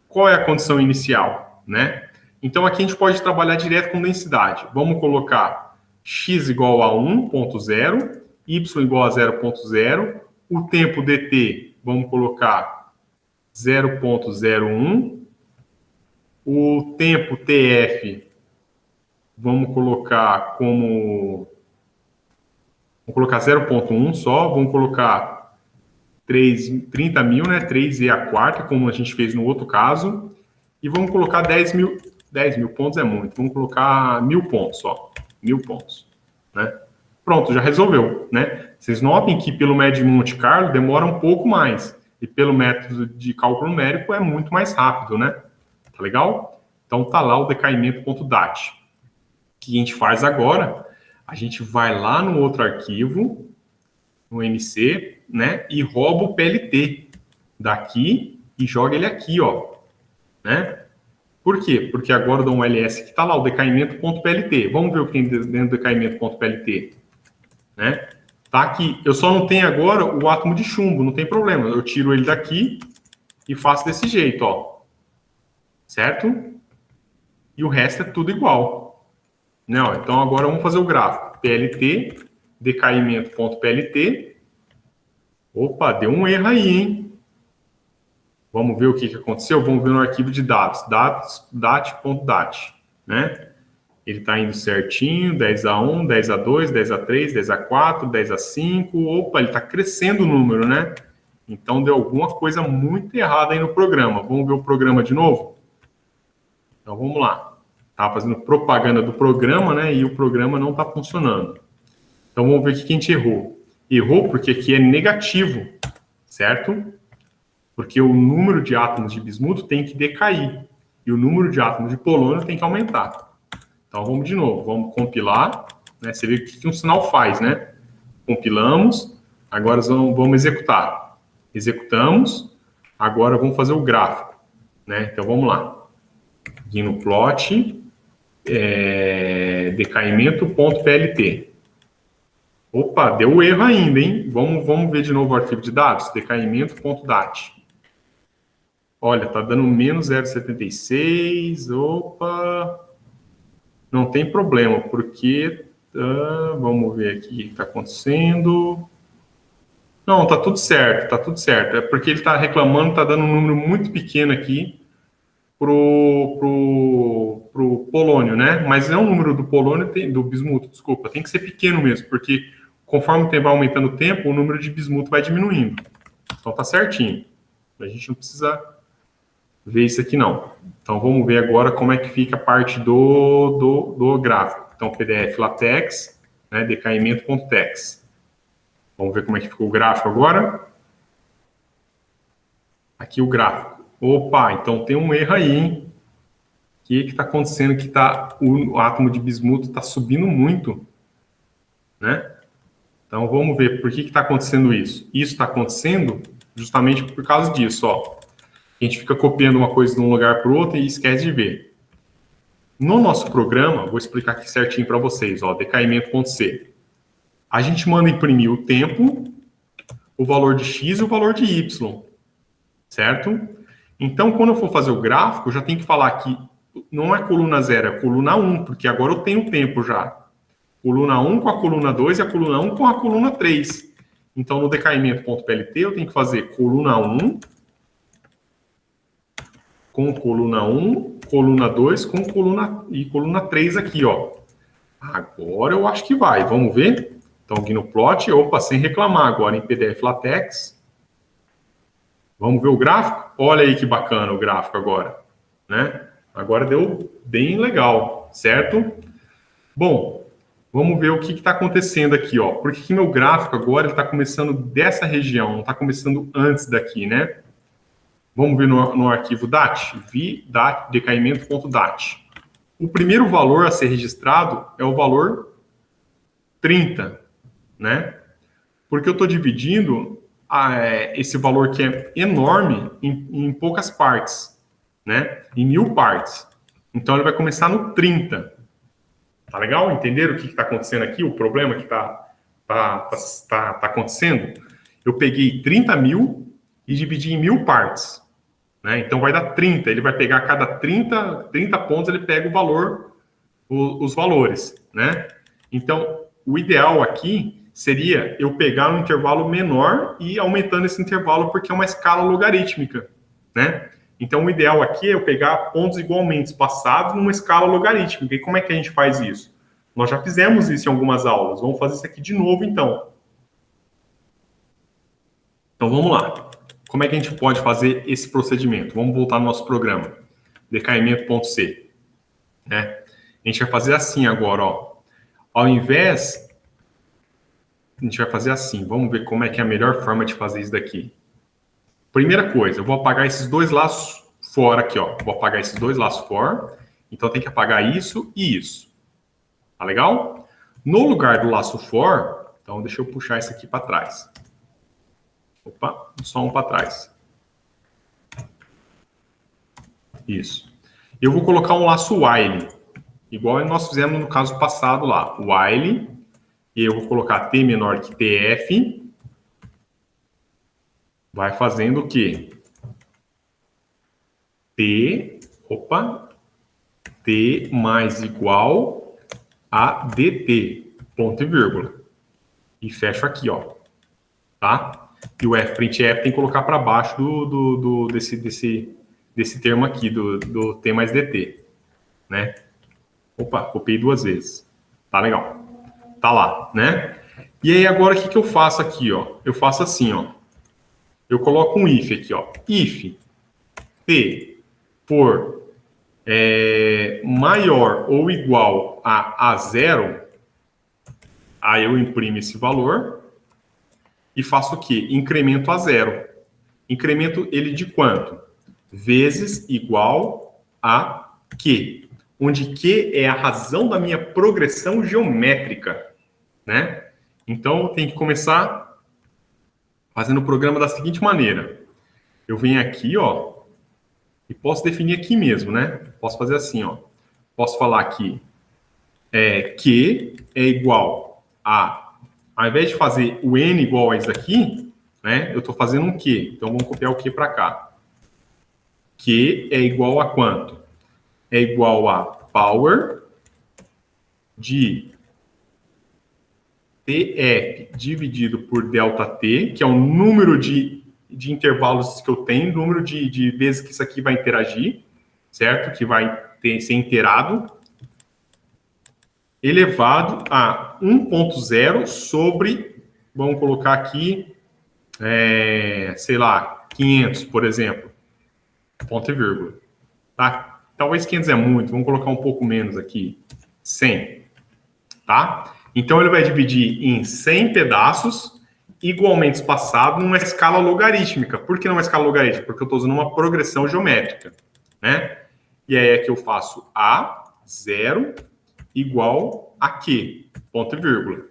Qual é a condição inicial, né? Então, aqui a gente pode trabalhar direto com densidade. Vamos colocar x igual a 1.0, y igual a 0.0, o tempo dt, vamos colocar 0.01, o tempo tf, vamos colocar como... Vamos colocar 0.1 só, vamos colocar 30 mil, né? 3e a quarta, como a gente fez no outro caso. e vamos colocar 10 mil. 10 mil pontos é muito, vamos colocar 1000 pontos só. 1000 pontos, né? Pronto, já resolveu, né? Vocês notem que pelo método de Monte Carlo demora um pouco mais, e pelo método de cálculo numérico é muito mais rápido, né? Tá legal? Então tá lá o decaimento.dat. O que a gente faz agora? A gente vai lá no outro arquivo, no MC, né? E rouba o PLT daqui e joga ele aqui, ó, né? Por quê? Porque agora eu dou um ls que está lá, o decaimento.plt. Vamos ver o que tem dentro do decaimento.plt. Né? Tá aqui. Eu só não tenho agora o átomo de chumbo, não tem problema. Eu tiro ele daqui e faço desse jeito, ó. Certo? E o resto é tudo igual. Não, então agora vamos fazer o gráfico. PLT, decaimento.plt. Opa, deu um erro aí, hein? Vamos ver o que aconteceu? Vamos ver no arquivo de dados, dat.dat, né? Ele está indo certinho, 10A1, 10A2, 10A3, 10A4, 10A5, opa, ele está crescendo o número, né? Então deu alguma coisa muito errada aí no programa. Vamos ver o programa de novo? Então vamos lá. Tá fazendo propaganda do programa, né? E o programa não está funcionando. Então vamos ver o que a gente errou. Errou porque aqui é negativo, certo? Porque o número de átomos de bismuto tem que decair. E o número de átomos de polônio tem que aumentar. Então, vamos de novo. Vamos compilar. Né? Você vê o que um sinal faz, né? Compilamos. Agora vamos executar. Executamos. Agora vamos fazer o gráfico. Né? Então, vamos lá. Aqui no plot. Decaimento.plt. Opa, deu erro ainda, hein? Vamos ver de novo o arquivo de dados. Decaimento.dat. Olha, tá dando menos 0,76. Opa. Não tem problema, porque... vamos ver aqui o que está acontecendo. Não, tá tudo certo, tá tudo certo. É porque ele está reclamando, tá dando um número muito pequeno aqui pro polônio, né? Mas não o número do polônio, do bismuto, desculpa. Tem que ser pequeno mesmo, porque conforme o tempo vai aumentando o tempo, o número de bismuto vai diminuindo. Então tá certinho. A gente não precisa ver isso aqui não. Então vamos ver agora como é que fica a parte do gráfico. Então PDF LaTeX, né, decaimento.tex. Vamos ver como é que ficou o gráfico agora. Aqui o gráfico. Opa, então tem um erro aí, hein? O que está acontecendo? Que o átomo de bismuto está subindo muito, né? Então vamos ver por que está acontecendo isso. Isso está acontecendo justamente por causa disso, ó. A gente fica copiando uma coisa de um lugar para o outro e esquece de ver. No nosso programa, vou explicar aqui certinho para vocês, ó, decaimento.c. A gente manda imprimir o tempo, o valor de x e o valor de y, certo? Então, quando eu for fazer o gráfico, eu já tenho que falar que não é coluna 0, é coluna 1, porque agora eu tenho o tempo já. Coluna 1 com a coluna 2 e a coluna 1 com a coluna 3. Então, no decaimento.plt, eu tenho que fazer coluna 1 com coluna 1, coluna 2 com coluna 3 aqui, ó. Agora eu acho que vai. Vamos ver? Então, aqui no plot, opa, sem reclamar agora em PDF LaTeX. Vamos ver o gráfico? Olha aí que bacana o gráfico agora, né? Agora deu bem legal, certo? Bom, vamos ver o que está acontecendo aqui, ó. Porque que meu gráfico agora está começando dessa região, não está começando antes daqui, né? Vamos ver no arquivo DAT, decaimento.dat. O primeiro valor a ser registrado é o valor 30, né? Porque eu estou dividindo esse valor que é enorme em poucas partes, né? Em 1000 partes. Então, ele vai começar no 30. Tá legal? Entenderam o que está acontecendo aqui? O problema que está acontecendo? Eu peguei 30.000 e dividi em 1000 partes. Né? Então, vai dar 30. Ele vai pegar a cada 30 pontos, ele pega o valor, os valores, né? Então, o ideal aqui seria eu pegar um intervalo menor e aumentando esse intervalo, porque é uma escala logarítmica, né? Então, o ideal aqui é eu pegar pontos igualmente espaçados numa escala logarítmica. E como é que a gente faz isso? Nós já fizemos isso em algumas aulas. Vamos fazer isso aqui de novo, então. Então, vamos lá. Como é que a gente pode fazer esse procedimento? Vamos voltar no nosso programa. decaimento.c, né? A gente vai fazer assim agora, ó. Ao invés, a gente vai fazer assim. Vamos ver como é que é a melhor forma de fazer isso daqui. Primeira coisa, eu vou apagar esses dois laços fora aqui, ó. Vou apagar esses dois laços fora. Então, tem que apagar isso e isso. Tá legal? No lugar do laço for, então deixa eu puxar isso aqui para trás. Opa, só um para trás. Isso. Eu vou colocar um laço while, igual nós fizemos no caso passado lá. While, e eu vou colocar T menor que TF. Vai fazendo o quê? T mais igual a DT, ponto e vírgula. E fecho aqui, ó. Tá? E o fprintf tem que colocar para baixo desse termo aqui, do T mais DT. Né? Opa, copiei duas vezes. Tá legal. Tá lá, né? E aí agora o que eu faço aqui, ó? Eu faço assim, ó. Eu coloco um if aqui, ó. If T for maior ou igual a zero, aí eu imprimo esse valor e faço o quê? Incremento a zero. Incremento ele de quanto? Vezes igual a Q. Onde Q é a razão da minha progressão geométrica, né? Então, eu tenho que começar fazendo o programa da seguinte maneira. Eu venho aqui, ó, e posso definir aqui mesmo, né? Posso fazer assim, ó. Posso falar aqui Q é igual a... Ao invés de fazer o N igual a isso aqui, né? Eu estou fazendo um Q. Então, vamos copiar o Q para cá. Q é igual a quanto? É igual a power de TF dividido por delta T, que é o número de intervalos que eu tenho, número de vezes que isso aqui vai interagir, certo? Que vai ser inteirado, elevado a 1.0 sobre, vamos colocar aqui, sei lá, 500, por exemplo, ponto e vírgula, tá? Talvez 500 é muito, vamos colocar um pouco menos aqui, 100, tá? Então, ele vai dividir em 100 pedaços, igualmente espaçados, numa escala logarítmica. Por que numa escala logarítmica? Porque eu estou usando uma progressão geométrica, né? E aí, aqui eu faço A0 igual a Q, ponto e vírgula,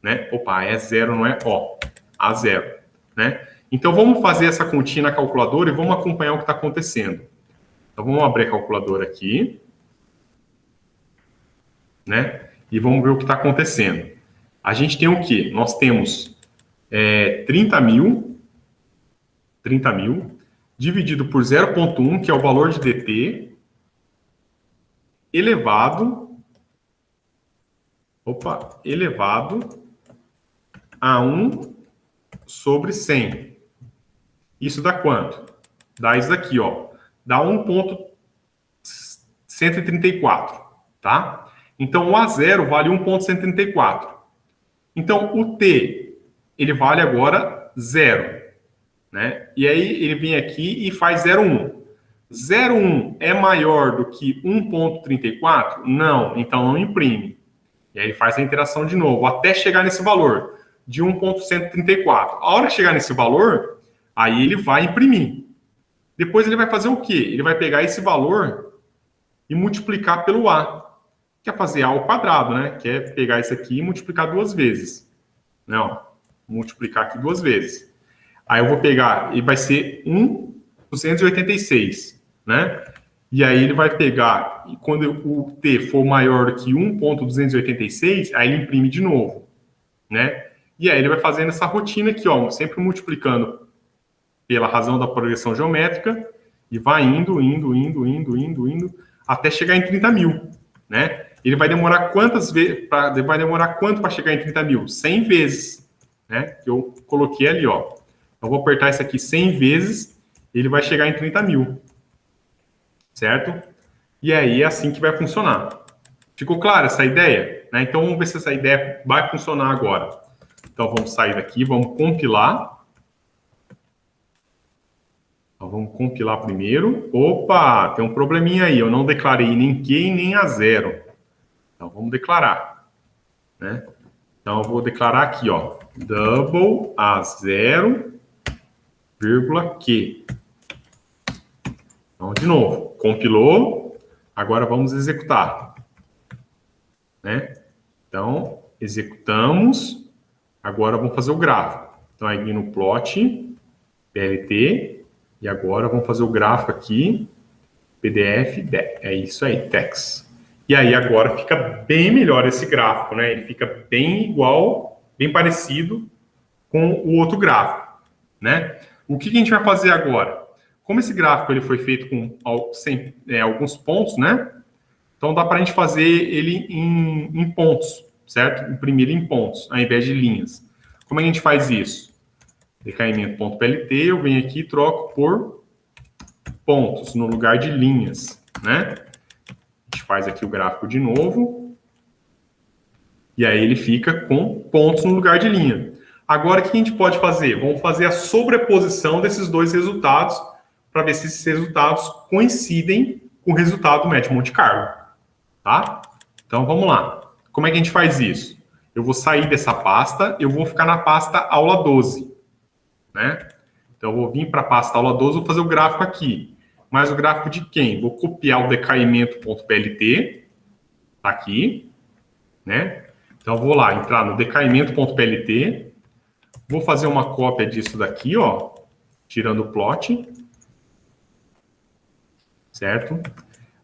né? Opa, é 0, não é O, A0, né? Então, vamos fazer essa continha na calculadora e vamos acompanhar o que está acontecendo. Então, vamos abrir a calculadora aqui, né? E vamos ver o que está acontecendo. A gente tem o quê? Nós temos 30 mil dividido por 0,1, que é o valor de DT, elevado a 1 sobre 100. Isso dá quanto? Dá isso daqui, ó. Dá 1.134, tá? Então, o A0 vale 1.134. Então, o T, ele vale agora 0, né? E aí, ele vem aqui e faz 0,1. 0,1 é maior do que 1.34? Não, então não imprime. E aí, faz a interação de novo, até chegar nesse valor de 1.134. A hora que chegar nesse valor, aí ele vai imprimir. Depois, ele vai fazer o quê? Ele vai pegar esse valor e multiplicar pelo A. Que é fazer A ao quadrado, né? Que é pegar isso aqui e multiplicar duas vezes. Não, multiplicar aqui duas vezes. Aí eu vou pegar, e vai ser 1.286, né? E aí ele vai pegar, e quando o T for maior que 1.286, aí ele imprime de novo, né? E aí ele vai fazendo essa rotina aqui, ó, sempre multiplicando pela razão da progressão geométrica, e vai indo, até chegar em 30 mil, né? Ele vai demorar quantas vezes? Vai demorar quanto para chegar em 30 mil? 100 vezes, né? Que eu coloquei ali, ó. Eu vou apertar isso aqui 100 vezes, ele vai chegar em 30 mil, certo? E aí é assim que vai funcionar. Ficou clara essa ideia? Né? Então vamos ver se essa ideia vai funcionar agora. Então vamos sair daqui, vamos compilar. Então, vamos compilar primeiro. Opa, tem um probleminha aí. Eu não declarei nem Q e nem A0. Então, vamos declarar, né? Então, eu vou declarar aqui, ó. Double A0, vírgula Q. Então, de novo, compilou. Agora, vamos executar, né? Então, executamos. Agora, vamos fazer o gráfico. Então, aqui no plot, PLT. E agora, vamos fazer o gráfico aqui, PDF, é isso aí, text. E aí, agora, fica bem melhor esse gráfico, né? Ele fica bem igual, bem parecido com o outro gráfico, né? O que a gente vai fazer agora? Como esse gráfico ele foi feito com alguns pontos, né? Então, dá para a gente fazer ele em pontos, certo? Imprimir em pontos, ao invés de linhas. Como é que a gente faz isso? Decaimento.plt, eu venho aqui e troco por pontos, no lugar de linhas, né? A gente faz aqui o gráfico de novo. E aí ele fica com pontos no lugar de linha. Agora, o que a gente pode fazer? Vamos fazer a sobreposição desses dois resultados para ver se esses resultados coincidem com o resultado do método Monte Carlo, tá? Então, vamos lá. Como é que a gente faz isso? Eu vou sair dessa pasta, eu vou ficar na pasta aula 12, né? Então, eu vou vir para a pasta aula 12, vou fazer o gráfico aqui. Mas o gráfico de quem? Vou copiar o decaimento.plt, tá aqui, né? Então, eu vou lá, entrar no decaimento.plt, vou fazer uma cópia disso daqui, ó, tirando o plot, certo?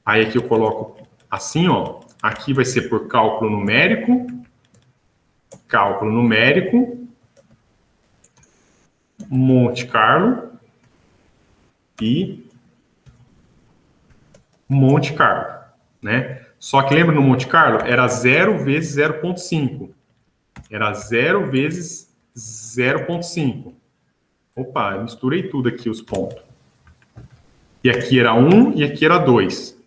Aí aqui eu coloco assim, ó, aqui vai ser por cálculo numérico, Monte Carlo e Monte Carlo, né? Só que lembra no Monte Carlo? Era 0 vezes 0,5. Era 0 vezes 0,5. Opa, eu misturei tudo aqui os pontos. E aqui era 1 e aqui era 2.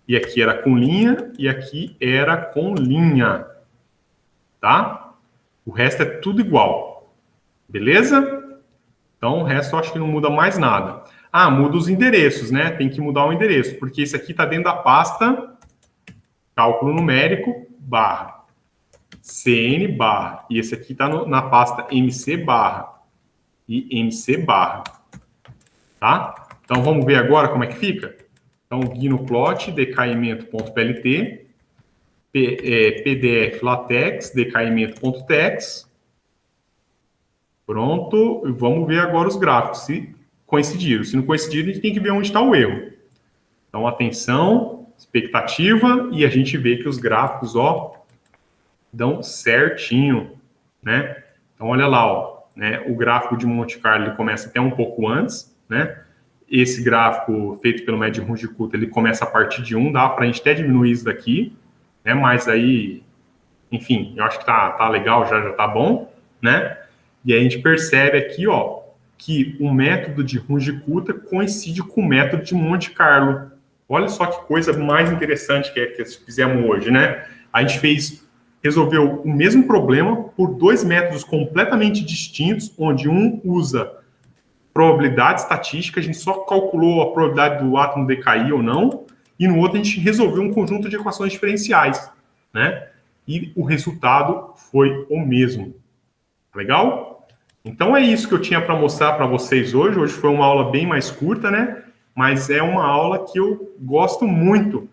E aqui era com linha e aqui era com linha. Tá? O resto é tudo igual. Beleza? Então, o resto eu acho que não muda mais nada. Ah, muda os endereços, né? Tem que mudar o endereço, porque esse aqui está dentro da pasta cálculo numérico barra CN barra. E esse aqui está na pasta MC barra e MC barra. Tá? Então, vamos ver agora como é que fica? Então, guia no plot, decaimento.plt, PDF latex, decaimento.tex. Pronto, vamos ver agora os gráficos, se coincidiram. Se não coincidiram, a gente tem que ver onde está o erro. Então, atenção, expectativa, e a gente vê que os gráficos, ó, dão certinho, né? Então, olha lá, ó, né? O gráfico de Monte Carlo, ele começa até um pouco antes, né? Esse gráfico feito pelo método Runge-Kutta, ele começa a partir de 1, dá para a gente até diminuir isso daqui, né? Mas aí, enfim, eu acho que tá legal, já tá bom, né? E aí a gente percebe aqui, ó, que o método de Runge-Kutta coincide com o método de Monte Carlo. Olha só que coisa mais interessante que fizemos hoje, né? A gente resolveu o mesmo problema por dois métodos completamente distintos, onde um usa probabilidade estatística, a gente só calculou a probabilidade do átomo decair ou não, e no outro a gente resolveu um conjunto de equações diferenciais, né? E o resultado foi o mesmo. Legal? Então é isso que eu tinha para mostrar para vocês hoje. Hoje foi uma aula bem mais curta, né? Mas é uma aula que eu gosto muito,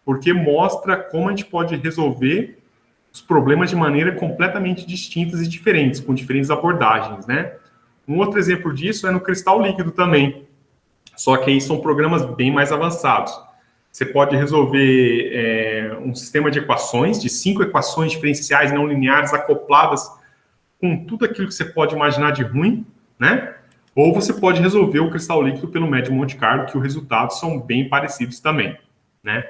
porque mostra como a gente pode resolver os problemas de maneira completamente distintas e diferentes, com diferentes abordagens, né? Um outro exemplo disso é no cristal líquido também. Só que aí são programas bem mais avançados. Você pode resolver um sistema de equações, de 5 equações diferenciais não lineares acopladas com tudo aquilo que você pode imaginar de ruim, né? Ou você pode resolver o cristal líquido pelo método Monte Carlo, que os resultados são bem parecidos também, né?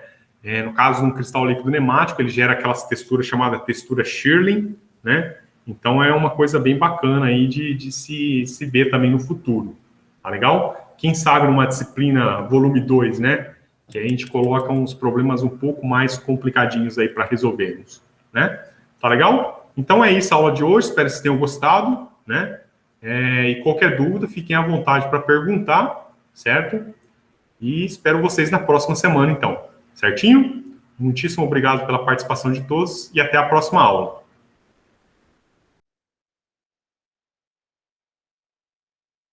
No caso, no cristal líquido nemático, ele gera aquelas texturas chamadas textura Stirling, né? Então, é uma coisa bem bacana aí de se ver também no futuro, tá legal? Quem sabe numa disciplina volume 2, né? Que a gente coloca uns problemas um pouco mais complicadinhos aí para resolvermos, né? Tá legal? Então é isso a aula de hoje, espero que vocês tenham gostado, né? E qualquer dúvida, fiquem à vontade para perguntar. certo? E espero vocês na próxima semana, então. Certinho? Muitíssimo obrigado pela participação de todos e até a próxima aula.